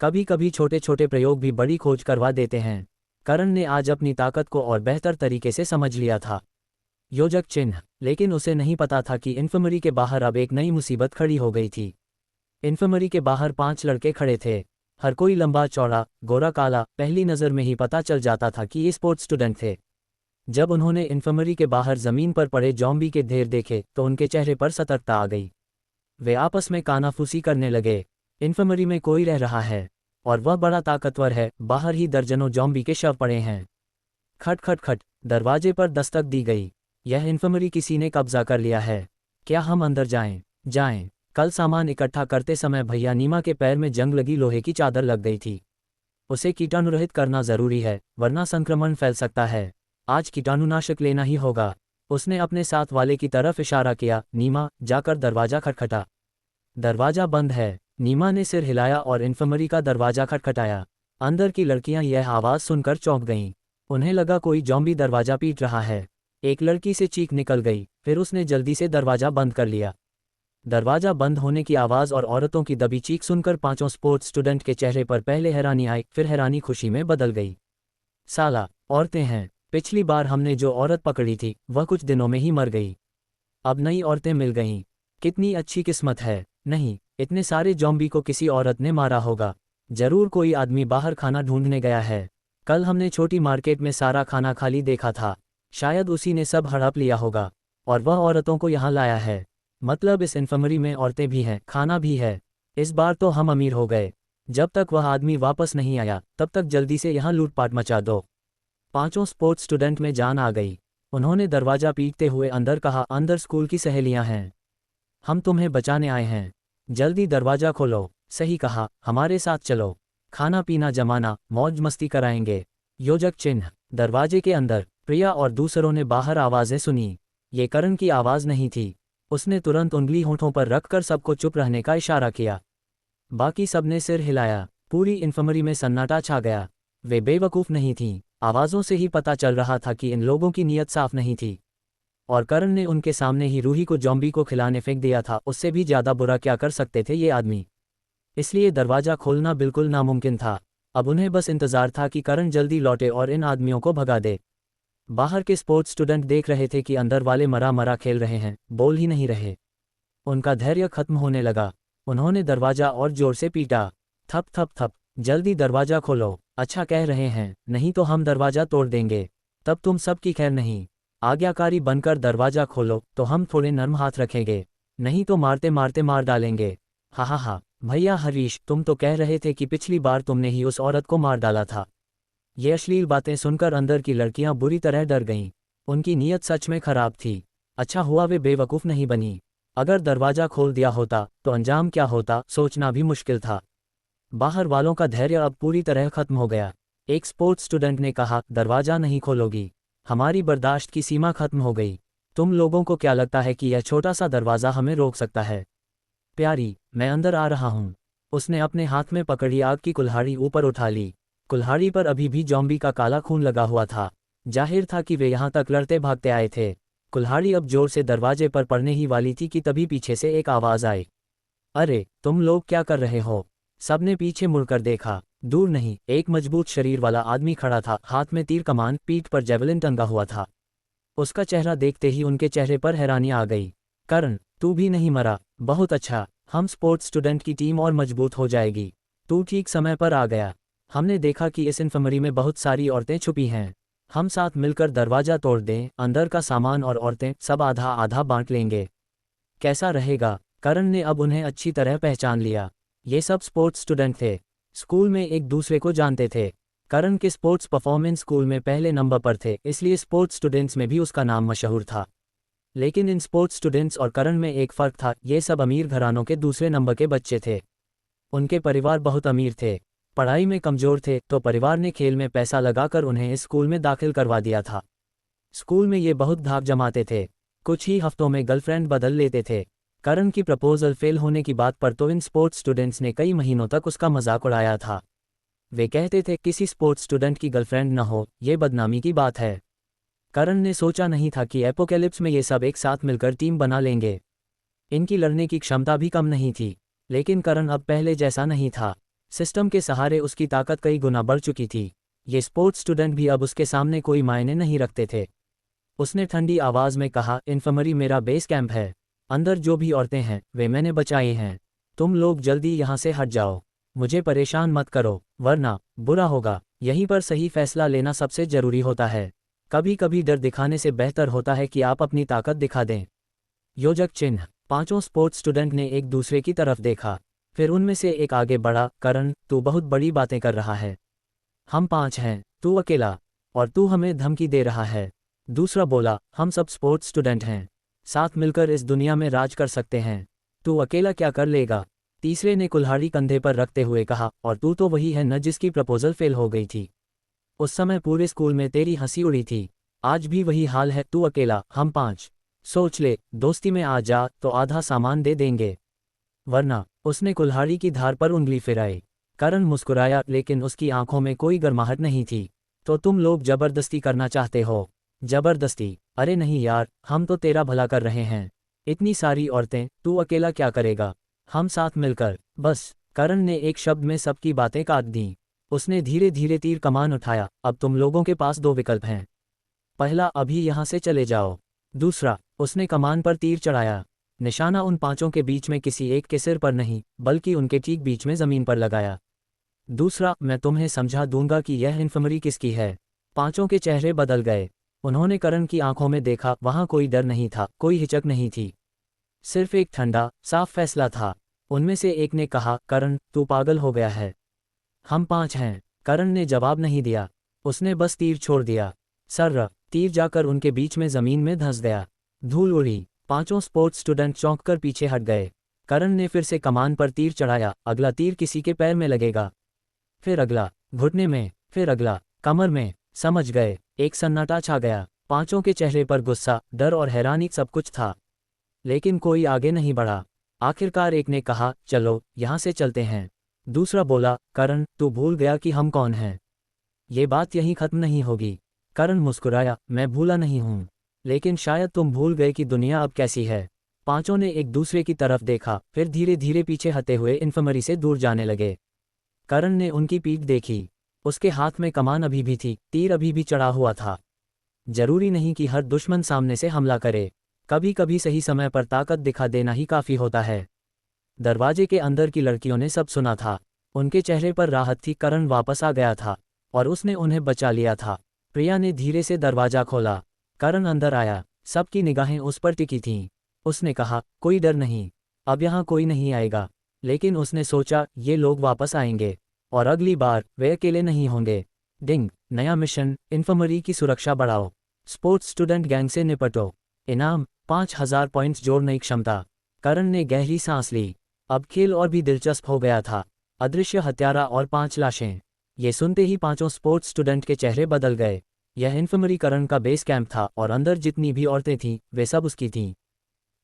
कभी कभी छोटे छोटे प्रयोग भी बड़ी खोज करवा देते हैं। करण ने आज अपनी ताकत को और बेहतर तरीके से समझ लिया था। योजक चिन्ह। लेकिन उसे नहीं पता था कि इन्फर्मरी के बाहर अब एक नई मुसीबत खड़ी हो गई थी। इन्फर्मरी के बाहर 5 लड़के खड़े थे। हर कोई लंबा चौड़ा, गोरा काला। पहली नज़र में ही पता चल जाता था कि ये स्पोर्ट्स स्टूडेंट थे। जब उन्होंने इन्फर्मरी के बाहर ज़मीन पर पड़े जॉम्बी के ढेर देखे तो उनके चेहरे पर सतर्कता आ गई। वे आपस में कानाफूसी करने लगे। इन्फर्मरी में कोई रह रहा है और वह बड़ा ताकतवर है। बाहर ही दर्जनों जॉम्बी के शव पड़े हैं। खट खट खट, दरवाजे पर दस्तक दी गई। यह इन्फर्मरी किसी ने कब्जा कर लिया है। क्या हम अंदर जाएं? जाएं। कल सामान इकट्ठा करते समय भैया नीमा के पैर में जंग लगी लोहे की चादर लग गई थी। उसे कीटाणुरहित करना जरूरी है, वरना संक्रमण फैल सकता है। आज कीटाणुनाशक लेना ही होगा। उसने अपने साथ वाले की तरफ इशारा किया, नीमा, जाकर दरवाजा खटखटा। दरवाजा बंद है। नीमा ने सिर हिलाया और इन्फर्मरी का दरवाजा खटखटाया। अंदर की लड़कियां यह आवाज़ सुनकर चौंक गईं। उन्हें लगा कोई जॉम्बी दरवाजा पीट रहा है। एक लड़की से चीख निकल गई, फिर उसने जल्दी से दरवाजा बंद कर लिया। दरवाजा बंद होने की आवाज़ और औरतों की दबी चीख सुनकर 5 स्पोर्ट्स स्टूडेंट के चेहरे पर पहले हैरानी आई, फिर हैरानी खुशी में बदल गई। साला, औरतें हैं। पिछली बार हमने जो औरत पकड़ी थी वह कुछ दिनों में ही मर गई। अब नई औरतें मिल गईं। कितनी अच्छी किस्मत है। नहीं, इतने सारे जॉम्बी को किसी औरत ने मारा होगा। जरूर कोई आदमी बाहर खाना ढूंढने गया है। कल हमने छोटी मार्केट में सारा खाना खाली देखा था। शायद उसी ने सब हड़प लिया होगा और वह औरतों को यहाँ लाया है। मतलब इस इन्फर्मरी में औरतें भी हैं, खाना भी है। इस बार तो हम अमीर हो गए। जब तक वह आदमी वापस नहीं आया तब तक जल्दी से यहाँ लूटपाट मचा दो। 5 स्पोर्ट्स स्टूडेंट में जान आ गई। उन्होंने दरवाजा पीटते हुए अंदर कहा, अंदर स्कूल की सहेलियां हैं, हम तुम्हें बचाने आए हैं। जल्दी दरवाजा खोलो। सही कहा, हमारे साथ चलो। खाना पीना जमाना, मौज मस्ती कराएंगे। योजक चिन्ह। दरवाजे के अंदर प्रिया और दूसरों ने बाहर आवाज़ें सुनी। ये करण की आवाज़ नहीं थी। उसने तुरंत उंगली होठों पर रखकर सबको चुप रहने का इशारा किया। बाकी सबने सिर हिलाया। पूरी इन्फर्मरी में सन्नाटा छा गया। वे बेवकूफ़ नहीं थीं। आवाज़ों से ही पता चल रहा था कि इन लोगों की नीयत साफ नहीं थी। और करण ने उनके सामने ही रूही को जॉम्बी को खिलाने फेंक दिया था। उससे भी ज़्यादा बुरा क्या कर सकते थे ये आदमी। इसलिए दरवाज़ा खोलना बिल्कुल नामुमकिन था। अब उन्हें बस इंतज़ार था कि करण जल्दी लौटे और इन आदमियों को भगा दे। बाहर के स्पोर्ट्स स्टूडेंट देख रहे थे कि अंदर वाले मरा मरा खेल रहे हैं, बोल ही नहीं रहे। उनका धैर्य खत्म होने लगा। उन्होंने दरवाज़ा और जोर से पीटा। थप थप थप, जल्दी दरवाज़ा खोलो। अच्छा कह रहे हैं, नहीं तो हम दरवाज़ा तोड़ देंगे। तब तुम सब की खैर नहीं। आज्ञाकारी बनकर दरवाज़ा खोलो तो हम थोड़े नर्म हाथ रखेंगे, नहीं तो मारते मारते मार डालेंगे। हा हा हा। भैया हरीश, तुम तो कह रहे थे कि पिछली बार तुमने ही उस औरत को मार डाला था। ये अश्लील बातें सुनकर अंदर की लड़कियां बुरी तरह डर गईं। उनकी नीयत सच में खराब थी। अच्छा हुआ वे बेवकूफ़ नहीं बनी। अगर दरवाज़ा खोल दिया होता तो अंजाम क्या होता, सोचना भी मुश्किल था। बाहर वालों का धैर्य अब पूरी तरह खत्म हो गया। एक स्पोर्ट्स स्टूडेंट ने कहा, दरवाज़ा नहीं खोलोगी? हमारी बर्दाश्त की सीमा खत्म हो गई। तुम लोगों को क्या लगता है कि यह छोटा सा दरवाज़ा हमें रोक सकता है? प्यारी, मैं अंदर आ रहा हूँ। उसने अपने हाथ में पकड़ी आग की कुल्हाड़ी ऊपर उठा ली। कुल्हाड़ी पर अभी भी जॉम्बी का काला खून लगा हुआ था। जाहिर था कि वे यहाँ तक लड़ते भागते आए थे। कुल्हाड़ी अब जोर से दरवाजे पर पड़ने ही वाली थी कि तभी पीछे से एक आवाज़ आई। अरे, तुम लोग क्या कर रहे हो? सबने पीछे मुड़कर देखा। दूर नहीं, एक मजबूत शरीर वाला आदमी खड़ा था, हाथ में तीर कमान, पीठ पर जेवलिन टंगा हुआ था। उसका चेहरा देखते ही उनके चेहरे पर हैरानी आ गई। करण, तू भी नहीं मरा? बहुत अच्छा, हम स्पोर्ट्स स्टूडेंट की टीम और मजबूत हो जाएगी। तू ठीक समय पर आ गया। हमने देखा कि इस इन्फर्मरी में बहुत सारी औरतें छुपी हैं। हम साथ मिलकर दरवाज़ा तोड़ दें, अंदर का सामान और औरतें सब आधा आधा बांट लेंगे। कैसा रहेगा? करण ने अब उन्हें अच्छी तरह पहचान लिया। ये सब स्पोर्ट्स स्टूडेंट थे। स्कूल में एक दूसरे को जानते थे। करण के स्पोर्ट्स परफॉर्मेंस स्कूल में पहले नंबर पर थे, इसलिए स्पोर्ट्स स्टूडेंट्स में भी उसका नाम मशहूर था। लेकिन इन स्पोर्ट्स स्टूडेंट्स और करण में एक फ़र्क था, ये सब अमीर घरानों के दूसरे नंबर के बच्चे थे। उनके परिवार बहुत अमीर थे। पढ़ाई में कमज़ोर थे तो परिवार ने खेल में पैसा लगाकर उन्हें इस स्कूल में दाखिल करवा दिया था। स्कूल में ये बहुत धाक जमाते थे। कुछ ही हफ्तों में गर्लफ्रेंड बदल लेते थे। करण की प्रपोजल फेल होने की बात पर तो इन स्पोर्ट्स स्टूडेंट्स ने कई महीनों तक उसका मजाक उड़ाया था। वे कहते थे किसी स्पोर्ट्स स्टूडेंट की गर्लफ्रेंड न हो, ये बदनामी की बात है। करण ने सोचा नहीं था कि एपोकैलिप्स में ये सब एक साथ मिलकर टीम बना लेंगे। इनकी लड़ने की क्षमता भी कम नहीं थी। लेकिन करण अब पहले जैसा नहीं था। सिस्टम के सहारे उसकी ताकत कई गुना बढ़ चुकी थी। ये स्पोर्ट्स स्टूडेंट भी अब उसके सामने कोई मायने नहीं रखते थे। उसने ठंडी आवाज़ में कहा, इन्फर्मरी मेरा बेस कैंप है। अंदर जो भी औरतें हैं वे मैंने बचाई हैं। तुम लोग जल्दी यहाँ से हट जाओ। मुझे परेशान मत करो, वरना बुरा होगा। यहीं पर सही फैसला लेना सबसे ज़रूरी होता है। कभी कभी डर दिखाने से बेहतर होता है कि आप अपनी ताकत दिखा दें। योजक चिन्ह। पांचों स्पोर्ट्स स्टूडेंट ने एक दूसरे की तरफ देखा। फिर उनमें से एक आगे बढ़ा, करण, तू बहुत बड़ी बातें कर रहा है। हम 5 हैं, तू अकेला। और तू हमें धमकी दे रहा है। दूसरा बोला, हम सब स्पोर्ट्स स्टूडेंट हैं। साथ मिलकर इस दुनिया में राज कर सकते हैं। तू अकेला क्या कर लेगा? तीसरे ने कुल्हाड़ी कंधे पर रखते हुए कहा, और तू तो वही है न जिसकी प्रपोजल फेल हो गई थी। उस समय पूरे स्कूल में तेरी हंसी उड़ी थी। आज भी वही हाल है, तू अकेला, हम 5। सोच ले, दोस्ती में आ जा तो आधा सामान दे देंगे, वरना। उसने कुल्हाड़ी की धार पर उंगली फिराई। करण मुस्कुराया, लेकिन उसकी आंखों में कोई गर्माहट नहीं थी। तो तुम लोग जबरदस्ती करना चाहते हो? जबरदस्ती? अरे नहीं यार, हम तो तेरा भला कर रहे हैं। इतनी सारी औरतें, तू अकेला क्या करेगा? हम साथ मिलकर। बस। करण ने एक शब्द में सबकी बातें काट दीं। उसने धीरे धीरे तीर कमान उठाया। अब तुम लोगों के पास 2 विकल्प हैं। पहला, अभी यहाँ से चले जाओ। दूसरा, उसने कमान पर तीर चढ़ाया। निशाना उन 5 के बीच में किसी एक के सिर पर नहीं, बल्कि उनके ठीक बीच में ज़मीन पर लगाया। दूसरा, मैं तुम्हें समझा दूंगा कि यह इन्फर्मरी किसकी है। 5 के चेहरे बदल गए। उन्होंने करण की आंखों में देखा। वहां कोई डर नहीं था, कोई हिचक नहीं थी। सिर्फ एक ठंडा, साफ फैसला था। उनमें से एक ने कहा, करण, तू पागल हो गया है। हम 5 हैं। करण ने जवाब नहीं दिया। उसने बस तीर छोड़ दिया। सर्र, तीर जाकर उनके बीच में ज़मीन में धंस गया। धूल उड़ी। 5 स्पोर्ट्स स्टूडेंट चौंक कर पीछे हट गए। करण ने फिर से कमान पर तीर चढ़ाया। अगला तीर किसी के पैर में लगेगा, फिर अगला घुटने में, फिर अगला कमर में। समझ गए। एक सन्नाटा छा गया। 5 के चेहरे पर गुस्सा, डर और हैरानी सब कुछ था। लेकिन कोई आगे नहीं बढ़ा। आखिरकार एक ने कहा, चलो यहाँ से चलते हैं। दूसरा बोला, करण, तू भूल गया कि हम कौन हैं? ये बात यहीं खत्म नहीं होगी। करण मुस्कुराया, मैं भूला नहीं हूँ, लेकिन शायद तुम भूल गए कि दुनिया अब कैसी है। 5 ने एक दूसरे की तरफ देखा, फिर धीरे धीरे पीछे हटे हुए इन्फर्मरी से दूर जाने लगे। करण ने उनकी पीठ देखी। उसके हाथ में कमान अभी भी थी, तीर अभी भी चढ़ा हुआ था। जरूरी नहीं कि हर दुश्मन सामने से हमला करे। कभी कभी सही समय पर ताकत दिखा देना ही काफ़ी होता है। दरवाजे के अंदर की लड़कियों ने सब सुना था। उनके चेहरे पर राहत थी। करण वापस आ गया था और उसने उन्हें बचा लिया था। प्रिया ने धीरे से दरवाजा खोला। करण अंदर आया। सबकी निगाहें उस पर टिकी थीं। उसने कहा, कोई डर नहीं, अब यहाँ कोई नहीं आएगा। लेकिन उसने सोचा ये लोग वापस आएंगे और अगली बार वे अकेले नहीं होंगे। डिंग, नया मिशन, इन्फर्मरी की सुरक्षा बढ़ाओ, स्पोर्ट्स स्टूडेंट गैंग से निपटो। इनाम 5000 पॉइंट्स जोड़ने की क्षमता। करण ने गहरी सांस ली। अब खेल और भी दिलचस्प हो गया था। अदृश्य हत्यारा और 5 लाशें। ये सुनते ही पांचों स्पोर्ट्स स्टूडेंट के चेहरे बदल गए। यह इन्फर्मरी करण का बेस कैंप था और अंदर जितनी भी औरतें थीं वे सब उसकी थीं।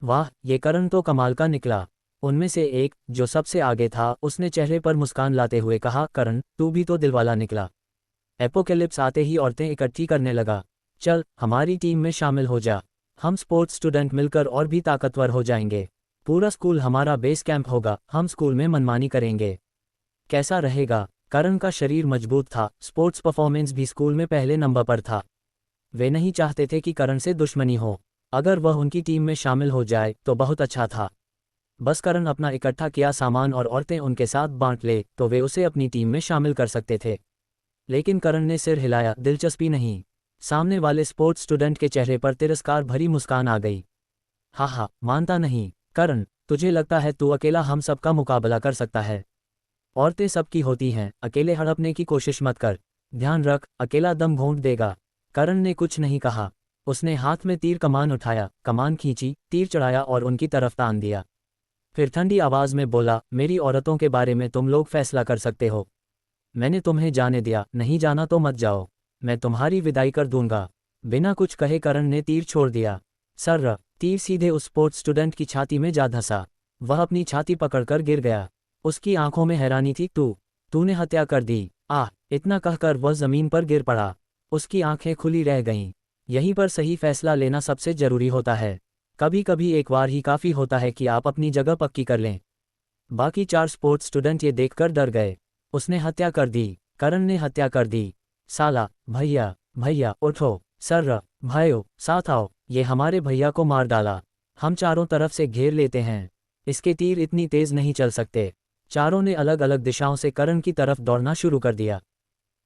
वाह, ये करण तो कमाल का निकला। उनमें से एक, जो सबसे आगे था, उसने चेहरे पर मुस्कान लाते हुए कहा, करण तू भी तो दिलवाला निकला। एपोकेलिप्स आते ही औरतें इकट्ठी करने लगा। चल हमारी टीम में शामिल हो जा, हम स्पोर्ट्स स्टूडेंट मिलकर और भी ताकतवर हो जाएंगे। पूरा स्कूल हमारा बेस कैंप होगा, हम स्कूल में मनमानी करेंगे। कैसा रहेगा? करण का शरीर मजबूत था, स्पोर्ट्स परफॉर्मेंस भी स्कूल में पहले नंबर पर था। वे नहीं चाहते थे कि करण से दुश्मनी हो। अगर वह उनकी टीम में शामिल हो जाए तो बहुत अच्छा था। बस करण अपना इकट्ठा किया सामान और औरतें उनके साथ बांट ले तो वे उसे अपनी टीम में शामिल कर सकते थे। लेकिन करण ने सिर हिलाया, दिलचस्पी नहीं। सामने वाले स्पोर्ट्स स्टूडेंट के चेहरे पर तिरस्कार भरी मुस्कान आ गई। हा, मानता नहीं। करण, तुझे लगता है तू अकेला हम सबका मुकाबला कर सकता है? औरतें सबकी होती हैं, अकेले हड़पने की कोशिश मत कर। ध्यान रख, अकेला दम घोंट देगा। करण ने कुछ नहीं कहा। उसने हाथ में तीर कमान उठाया, कमान खींची, तीर चढ़ाया और उनकी तरफ तान दिया। फिर ठंडी आवाज में बोला, मेरी औरतों के बारे में तुम लोग फैसला कर सकते हो। मैंने तुम्हें जाने दिया, नहीं जाना तो मत जाओ। मैं तुम्हारी विदाई कर दूंगा। बिना कुछ कहे करण ने तीर छोड़ दिया। सर, तीर सीधे उस स्पोर्ट्स स्टूडेंट की छाती में जा धंसा। वह अपनी छाती पकड़कर गिर गया। उसकी आंखों में हैरानी थी। तूने हत्या कर दी। इतना कहकर वह जमीन पर गिर पड़ा। उसकी आंखें खुली रह गईं। यहीं पर सही फैसला लेना सबसे जरूरी होता है। कभी कभी एक बार ही काफ़ी होता है कि आप अपनी जगह पक्की कर लें। बाकी 4 स्पोर्ट्स स्टूडेंट ये देखकर डर गए। उसने हत्या कर दी। करण ने हत्या कर दी। साला, भैया उठो। सर, भाइयों साथ आओ, ये हमारे भैया को मार डाला। हम चारों तरफ से घेर लेते हैं। इसके तीर इतनी तेज नहीं चल सकते। चारों ने अलग अलग दिशाओं से करण की तरफ दौड़ना शुरू कर दिया।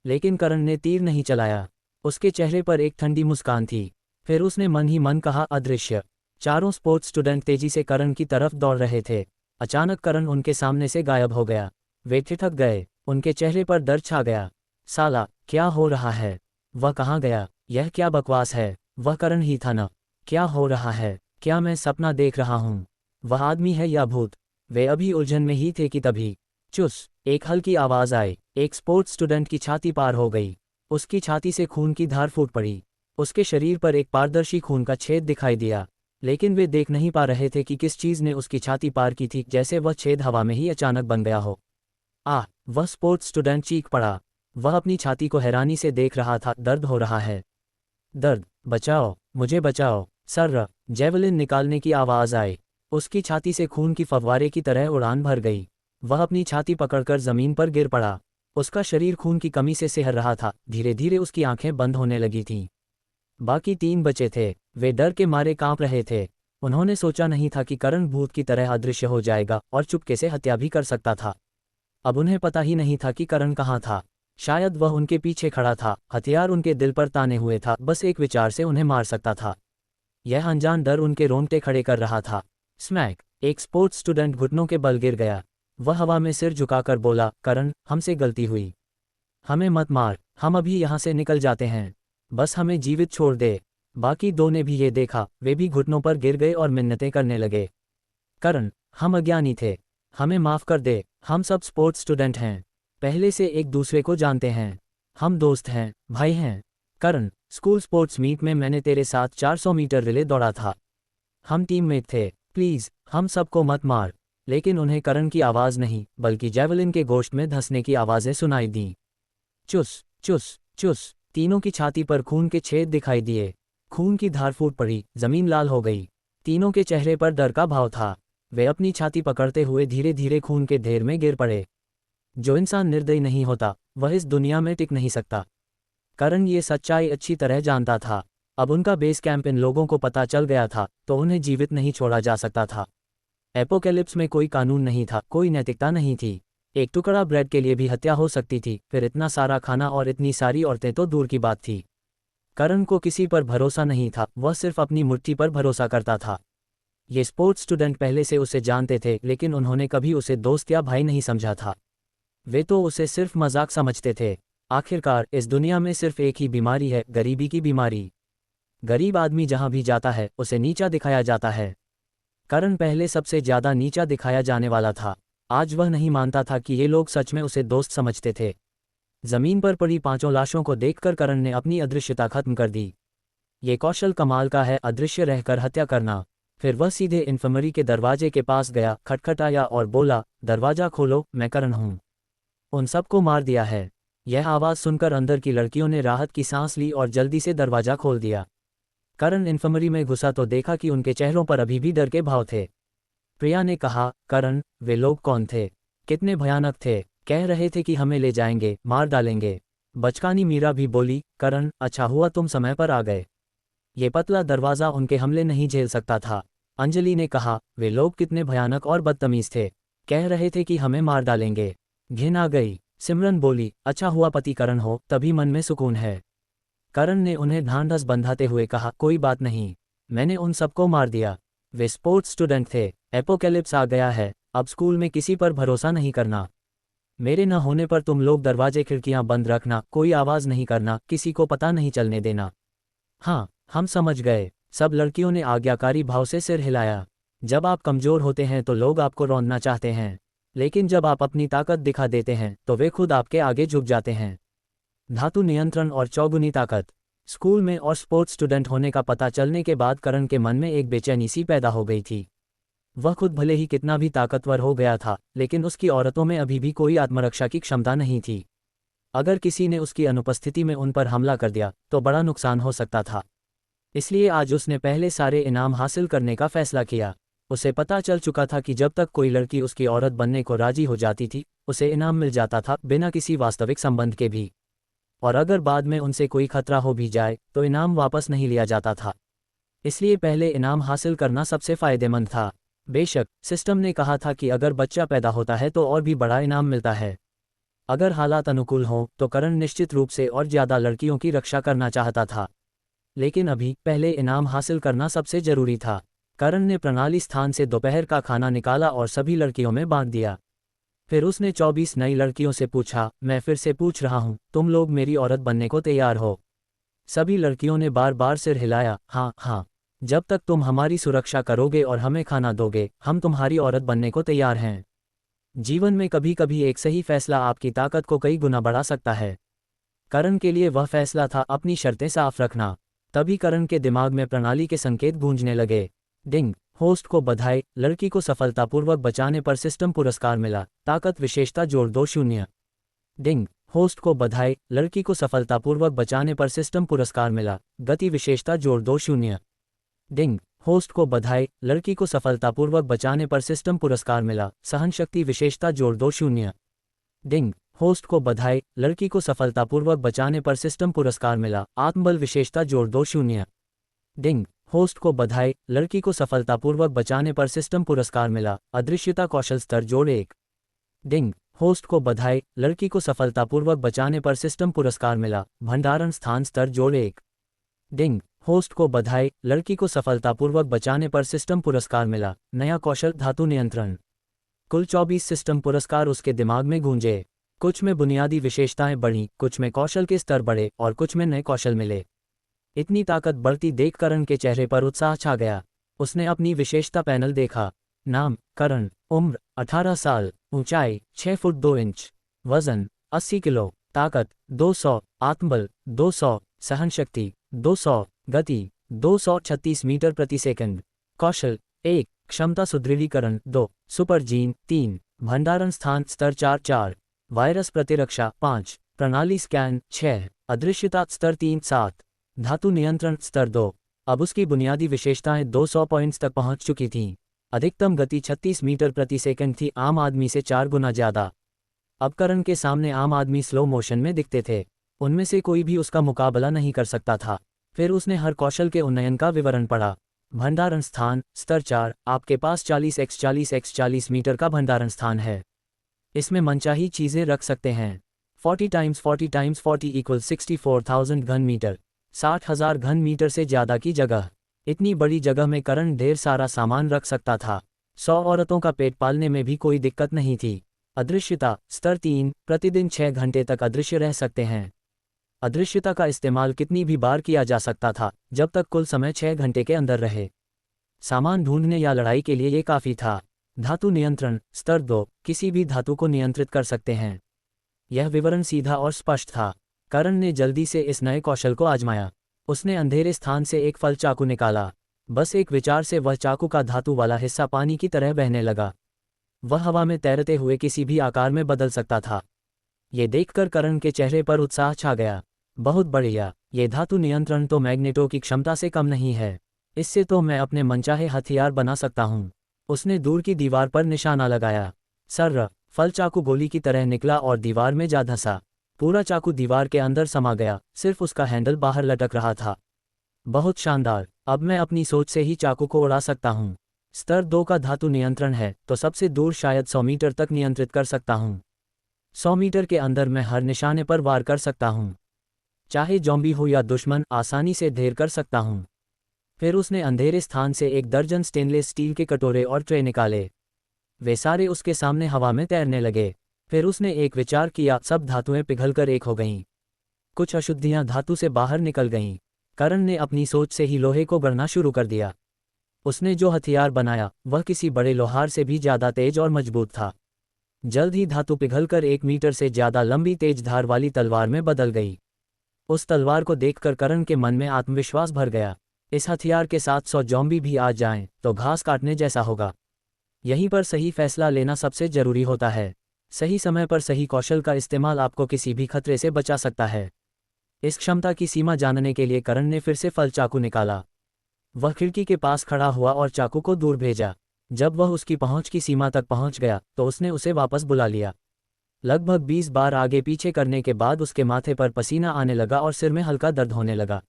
लेकिन करण ने तीर नहीं चलाया। उसके चेहरे पर एक ठंडी मुस्कान थी। फिर उसने मन ही मन कहा, अदृश्य। चारों स्पोर्ट्स स्टूडेंट तेजी से करण की तरफ दौड़ रहे थे। अचानक करण उनके सामने से गायब हो गया। वे ठिठक गए। उनके चेहरे पर डर छा गया। साला, क्या हो रहा है? वह कहाँ गया? यह क्या बकवास है? वह करण ही था न? क्या हो रहा है? क्या मैं सपना देख रहा हूँ? वह आदमी है या भूत? वे अभी उलझन में ही थे कि तभी चुस, एक हल्की आवाज आई। एक स्पोर्ट्स स्टूडेंट की छाती पार हो गई। उसकी छाती से खून की धार फूट पड़ी। उसके शरीर पर एक पारदर्शी खून का छेद दिखाई दिया। लेकिन वे देख नहीं पा रहे थे कि किस चीज ने उसकी छाती पार की थी, जैसे वह छेद हवा में ही अचानक बन गया हो। वह स्पोर्ट्स स्टूडेंट चीख पड़ा। वह अपनी छाती को हैरानी से देख रहा था। दर्द हो रहा है। दर्द, बचाओ, मुझे बचाओ। सर, जेवलिन निकालने की आवाज आई। उसकी छाती से खून की फव्वारे की तरह उड़ान भर गई। वह अपनी छाती पकड़कर जमीन पर गिर पड़ा। उसका शरीर खून की कमी से सिहर रहा था। धीरे धीरे उसकी आंखें बंद होने लगी थीं। बाकी 3 बचे थे। वे डर के मारे कांप रहे थे। उन्होंने सोचा नहीं था कि करण भूत की तरह अदृश्य हो जाएगा और चुपके से हत्या भी कर सकता था। अब उन्हें पता ही नहीं था कि करण कहाँ था। शायद वह उनके पीछे खड़ा था, हथियार उनके दिल पर ताने हुए था, बस एक विचार से उन्हें मार सकता था। यह अनजान डर उनके रोंगटे खड़े कर रहा था। स्मैक, एक स्पोर्ट्स स्टूडेंट घुटनों के बल गिर गया। वह हवा में सिर झुकाकर बोला, करण, हमसे गलती हुई। हमें मत मार, हम अभी यहाँ से निकल जाते हैं। बस हमें जीवित छोड़ दे। बाकी 2 ने भी ये देखा। वे भी घुटनों पर गिर गए और मिन्नतें करने लगे। करण, हम अज्ञानी थे, हमें माफ कर दे। हम सब स्पोर्ट्स स्टूडेंट हैं, पहले से एक दूसरे को जानते हैं। हम दोस्त हैं, भाई हैं। करण, स्कूल स्पोर्ट्स मीट में मैंने तेरे साथ 400 मीटर रिले दौड़ा था। हम टीममेट थे, प्लीज हम सबको मत मार। लेकिन उन्हें करण की आवाज़ नहीं, बल्कि जेवलिन के गोश्त में धंसने की आवाज़ें सुनाई दीं। चुस चुस चुस, तीनों की छाती पर खून के छेद दिखाई दिए। खून की धार फूट पड़ी, जमीन लाल हो गई। तीनों के चेहरे पर डर का भाव था। वे अपनी छाती पकड़ते हुए धीरे धीरे खून के ढेर में गिर पड़े। जो इंसान निर्दयी नहीं होता वह इस दुनिया में टिक नहीं सकता। करण ये सच्चाई अच्छी तरह जानता था। अब उनका बेस कैंप इन लोगों को पता चल गया था तो उन्हें जीवित नहीं छोड़ा जा सकता था। एपोकेलिप्स में कोई कानून नहीं था, कोई नैतिकता नहीं थी। एक टुकड़ा ब्रेड के लिए भी हत्या हो सकती थी, फिर इतना सारा खाना और इतनी सारी औरतें तो दूर की बात थी। करण को किसी पर भरोसा नहीं था, वह सिर्फ अपनी मुट्ठी पर भरोसा करता था। ये स्पोर्ट्स स्टूडेंट पहले से उसे जानते थे, लेकिन उन्होंने कभी उसे दोस्त या भाई नहीं समझा था। वे तो उसे सिर्फ मजाक समझते थे। आखिरकार इस दुनिया में सिर्फ एक ही बीमारी है, गरीबी की बीमारी। गरीब आदमी जहां भी जाता है उसे नीचा दिखाया जाता है। करण पहले सबसे ज्यादा नीचा दिखाया जाने वाला था। आज वह नहीं मानता था कि ये लोग सच में उसे दोस्त समझते थे। जमीन पर पड़ी 5 लाशों को देखकर करण ने अपनी अदृश्यता खत्म कर दी। ये कौशल कमाल का है, अदृश्य रहकर हत्या करना। फिर वह सीधे इन्फर्मरी के दरवाजे के पास गया, खटखटाया और बोला, दरवाजा खोलो, मैं करण हूं। उन सबको मार दिया है। यह आवाज़ सुनकर अंदर की लड़कियों ने राहत की सांस ली और जल्दी से दरवाजा खोल दिया। करण इन्फर्मरी में घुसा तो देखा कि उनके चेहरों पर अभी भी डर के भाव थे। प्रिया ने कहा, करण, वे लोग कौन थे? कितने भयानक थे? कह रहे थे कि हमें ले जाएंगे, मार डालेंगे। बचकानी मीरा भी बोली, करण, अच्छा हुआ तुम समय पर आ गए। ये पतला दरवाज़ा उनके हमले नहीं झेल सकता था। अंजलि ने कहा, वे लोग कितने भयानक और बदतमीज थे। कह रहे थे कि हमें मार डालेंगे। घिन आ गई। सिमरन बोली, अच्छा हुआ पति करण हो, तभी मन में सुकून है। करण ने उन्हें ढांढस बंधाते हुए कहा, कोई बात नहीं, मैंने उन सबको मार दिया। वे स्पोर्ट्स स्टूडेंट थे। एपोकैलिप्स आ गया है, अब स्कूल में किसी पर भरोसा नहीं करना। मेरे न होने पर तुम लोग दरवाजे खिड़कियां बंद रखना, कोई आवाज़ नहीं करना, किसी को पता नहीं चलने देना। हाँ, हम समझ गए। सब लड़कियों ने आज्ञाकारी भाव से सिर हिलाया। जब आप कमज़ोर होते हैं तो लोग आपको रौंदना चाहते हैं, लेकिन जब आप अपनी ताकत दिखा देते हैं तो वे खुद आपके आगे झुक जाते हैं। धातु नियंत्रण और चौगुनी ताकत। स्कूल में और स्पोर्ट्स स्टूडेंट होने का पता चलने के बाद करण के मन में एक बेचैनी सी पैदा हो गई थी। वह खुद भले ही कितना भी ताकतवर हो गया था, लेकिन उसकी औरतों में अभी भी कोई आत्मरक्षा की क्षमता नहीं थी। अगर किसी ने उसकी अनुपस्थिति में उन पर हमला कर दिया तो बड़ा नुकसान हो सकता था। इसलिए आज उसने पहले सारे इनाम हासिल करने का फैसला किया। उसे पता चल चुका था कि जब तक कोई लड़की उसकी औरत बनने को राजी हो जाती थी, उसे इनाम मिल जाता था, बिना किसी वास्तविक संबंध के भी। और अगर बाद में उनसे कोई खतरा हो भी जाए तो इनाम वापस नहीं लिया जाता था। इसलिए पहले इनाम हासिल करना सबसे फायदेमंद था। बेशक सिस्टम ने कहा था कि अगर बच्चा पैदा होता है तो और भी बड़ा इनाम मिलता है। अगर हालात अनुकूल हों तो करण निश्चित रूप से और ज़्यादा लड़कियों की रक्षा करना चाहता था, लेकिन अभी पहले इनाम हासिल करना सबसे जरूरी था। करण ने प्रणाली स्थान से दोपहर का खाना निकाला और सभी लड़कियों में बांट दिया। फिर उसने 24 नई लड़कियों से पूछा, मैं फिर से पूछ रहा हूँ, तुम लोग मेरी औरत बनने को तैयार हो? सभी लड़कियों ने बार बार सिर हिलाया, हाँ हाँ, जब तक तुम हमारी सुरक्षा करोगे और हमें खाना दोगे, हम तुम्हारी औरत बनने को तैयार हैं। जीवन में कभी कभी एक सही फैसला आपकी ताकत को कई गुना बढ़ा सकता है। करण के लिए वह फैसला था अपनी शर्तें साफ रखना। तभी करण के दिमाग में प्रणाली के संकेत गूंजने लगे। डिंग, होस्ट को बधाई, लड़की को सफलतापूर्वक बचाने पर सिस्टम पुरस्कार मिला, ताकत विशेषता जोड़ 2 डिंग, होस्ट को बधाई, लड़की को सफलतापूर्वक बचाने पर सिस्टम पुरस्कार मिला, गति विशेषता जोड़ 2 डिंग, होस्ट को बधाई, लड़की को सफलतापूर्वक बचाने पर सिस्टम पुरस्कार मिला, सहनशक्ति विशेषता जोड़ 2 डिंग, होस्ट को बधाई, लड़की को सफलतापूर्वक बचाने पर सिस्टम पुरस्कार मिला, आत्मबल विशेषता जोड़ 2 डिंग, होस्ट को बधाई, लड़की को सफलतापूर्वक बचाने पर सिस्टम पुरस्कार मिला, अदृश्यता कौशल स्तर जोड़ 1 डिंग, होस्ट को बधाई, लड़की को सफलतापूर्वक बचाने पर सिस्टम पुरस्कार मिला, भंडारण स्थान स्तर जोड़ 1 डिंग, होस्ट को बधाई, लड़की को सफलतापूर्वक बचाने पर सिस्टम पुरस्कार मिला, नया कौशल धातु नियंत्रण। कुल 24 सिस्टम पुरस्कार उसके दिमाग में गूंजे। कुछ में बुनियादी विशेषताएं बढ़ीं, कुछ में कौशल के स्तर बढ़े और कुछ में नए कौशल मिले। इतनी ताकत बढ़ती देख करण के चेहरे पर उत्साह छा गया। उसने अपनी विशेषता पैनल देखा। नाम, करण, उम्र 18 साल, ऊंचाई 6 फुट 2 इंच, वजन 80 किलो, ताकत 200, आत्मबल 200, सहनशक्ति 200, गति 236 मीटर प्रति सेकंड, कौशल 1, क्षमता सुदृढ़ीकरण 2, सुपर जीन 3, भंडारण स्थान स्तर 4, वायरस प्रतिरक्षा 5, प्रणाली स्कैन 6, अदृश्यता स्तर 3-7, धातु नियंत्रण स्तर 2। अब उसकी बुनियादी विशेषताएं 200 पॉइंट्स तक पहुंच चुकी थीं। अधिकतम गति 36 मीटर प्रति सेकंड थी, आम आदमी से 4 गुना ज्यादा। अब करण के सामने आम आदमी स्लो मोशन में दिखते थे, उनमें से कोई भी उसका मुकाबला नहीं कर सकता था। फिर उसने हर कौशल के उन्नयन का विवरण पढ़ा। भंडारण स्थान स्तर 4, आपके पास 40x40x40 मीटर का भंडारण स्थान है। इसमें मनचाही चीजें रख सकते हैं। 40x40x40 = 64,000 घन मीटर, 60,000 घन मीटर से ज्यादा की जगह। इतनी बड़ी जगह में करण ढेर सारा सामान रख सकता था। 100 औरतों का पेट पालने में भी कोई दिक्कत नहीं थी। अदृश्यता स्तर 3, प्रतिदिन 6 घंटे तक अदृश्य रह सकते हैं। अदृश्यता का इस्तेमाल कितनी भी बार किया जा सकता था, जब तक कुल समय 6 घंटे के अंदर रहे। सामान ढूंढने या लड़ाई के लिए ये काफ़ी था। धातु नियंत्रण स्तर 2, किसी भी धातु को नियंत्रित कर सकते हैं। यह विवरण सीधा और स्पष्ट था। करण ने जल्दी से इस नए कौशल को आजमाया। उसने अंधेरे स्थान से एक फल चाकू निकाला। बस एक विचार से वह चाकू का धातु वाला हिस्सा पानी की तरह बहने लगा। वह हवा में तैरते हुए किसी भी आकार में बदल सकता था। ये देखकर करण के चेहरे पर उत्साह छा गया। बहुत बढ़िया, ये धातु नियंत्रण तो मैग्नेटो की क्षमता से कम नहीं है। इससे तो मैं अपने मनचाहे हथियार बना सकता हूँ। उसने दूर की दीवार पर निशाना लगाया। सर्र, फल चाकू गोली की तरह निकला और दीवार में जा धंसा। पूरा चाकू दीवार के अंदर समा गया, सिर्फ उसका हैंडल बाहर लटक रहा था। बहुत शानदार, अब मैं अपनी सोच से ही चाकू को उड़ा सकता हूँ। स्तर 2 का धातु नियंत्रण है तो सबसे दूर शायद 100 मीटर तक नियंत्रित कर सकता हूँ। 100 मीटर के अंदर मैं हर निशाने पर वार कर सकता हूँ। चाहे जॉम्बी हो या दुश्मन, आसानी से ढेर कर सकता हूँ। फिर उसने अंधेरे स्थान से 1 दर्जन स्टेनलेस स्टील के कटोरे और ट्रे निकाले। वे सारे उसके सामने हवा में तैरने लगे। फिर उसने एक विचार किया, सब धातुएं पिघलकर एक हो गईं। कुछ अशुद्धियां धातु से बाहर निकल गईं। करण ने अपनी सोच से ही लोहे को गढ़ना शुरू कर दिया। उसने जो हथियार बनाया वह किसी बड़े लोहार से भी ज़्यादा तेज और मजबूत था। जल्द ही धातु पिघलकर 1 मीटर से ज़्यादा लंबी तेज धार वाली तलवार में बदल गई। उस तलवार को देखकर करण के मन में आत्मविश्वास भर गया। इस हथियार के साथ 100 जॉम्बी भी आ जाएं तो घास काटने जैसा होगा। यहीं पर सही फैसला लेना सबसे जरूरी होता है। सही समय पर सही कौशल का इस्तेमाल आपको किसी भी खतरे से बचा सकता है। इस क्षमता की सीमा जानने के लिए करण ने फिर से फल चाकू निकाला। वह खिड़की के पास खड़ा हुआ और चाकू को दूर भेजा। जब वह उसकी पहुंच की सीमा तक पहुंच गया तो उसने उसे वापस बुला लिया। लगभग 20 बार आगे पीछे करने के बाद उसके माथे पर पसीना आने लगा और सिर में हल्का दर्द होने लगा।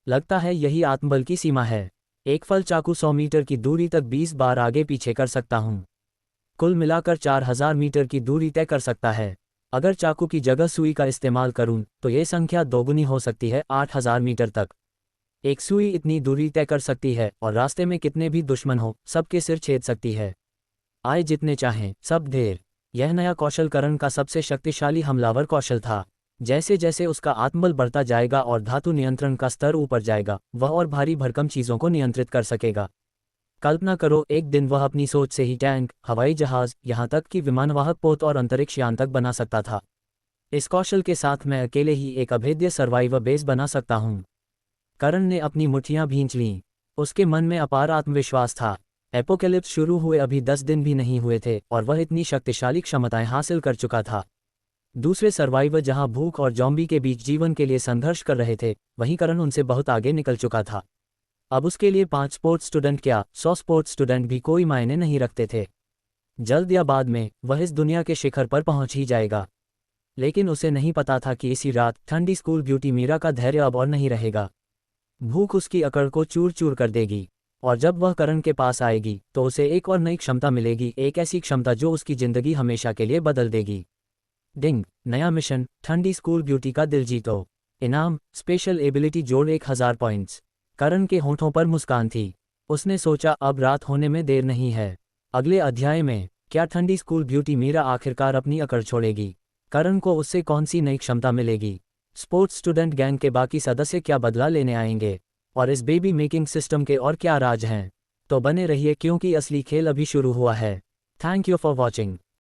लगता है यही आत्मबल की सीमा है। एक फल चाकू 100 मीटर की दूरी तक 20 बार आगे पीछे कर सकता हूँ। कुल मिलाकर 4000 मीटर की दूरी तय कर सकता है। अगर चाकू की जगह सुई का इस्तेमाल करूं तो ये संख्या दोगुनी हो सकती है, 8000 मीटर तक। एक सुई इतनी दूरी तय कर सकती है और रास्ते में कितने भी दुश्मन हो सबके सिर छेद सकती है। आए जितने चाहें, सब ढेर। यह नया कौशल करण का सबसे शक्तिशाली हमलावर कौशल था। जैसे जैसे उसका आत्मबल बढ़ता जाएगा और धातु नियंत्रण का स्तर ऊपर जाएगा, वह और भारी भरकम चीज़ों को नियंत्रित कर सकेगा। कल्पना करो, एक दिन वह अपनी सोच से ही टैंक, हवाई जहाज, यहाँ तक कि विमानवाहक पोत और अंतरिक्ष यान तक बना सकता था। इस कौशल के साथ मैं अकेले ही एक अभेद्य सर्वाइवर बेस बना सकता हूँ। करण ने अपनी मुट्ठियाँ भींच लीं। उसके मन में अपार आत्मविश्वास था। एपोकैलिप्स शुरू हुए अभी 10 दिन भी नहीं हुए थे और वह इतनी शक्तिशाली क्षमताएं हासिल कर चुका था। दूसरे सर्वाइवर जहां भूख और जॉम्बी के बीच जीवन के लिए संघर्ष कर रहे थे, वहीं करण उनसे बहुत आगे निकल चुका था। अब उसके लिए 5 स्पोर्ट्स स्टूडेंट क्या, 100 स्पोर्ट्स स्टूडेंट भी कोई मायने नहीं रखते थे। जल्द या बाद में वह इस दुनिया के शिखर पर पहुंच ही जाएगा। लेकिन उसे नहीं पता था कि इसी रात ठंडी स्कूल ब्यूटी मीरा का धैर्य अब और नहीं रहेगा। भूख उसकी अकड़ को चूर चूर कर देगी और जब वह करण के पास आएगी तो उसे एक और नई क्षमता मिलेगी, एक ऐसी क्षमता जो उसकी जिंदगी हमेशा के लिए बदल देगी। डिंग, नया मिशन, ठंडी स्कूल ब्यूटी का दिल जीतो। इनाम, स्पेशल एबिलिटी जोड़ 1000 पॉइंट्स। करण के होंठों पर मुस्कान थी। उसने सोचा अब रात होने में देर नहीं है। अगले अध्याय में क्या ठंडी स्कूल ब्यूटी मीरा आखिरकार अपनी अकड़ छोड़ेगी? करण को उससे कौन सी नई क्षमता मिलेगी? स्पोर्ट्स स्टूडेंट गैंग के बाकी सदस्य क्या बदला लेने आएंगे? और इस बेबी मेकिंग सिस्टम के और क्या राज हैं? तो बने रहिए क्योंकि असली खेल अभी शुरू हुआ है। Thank you for watching.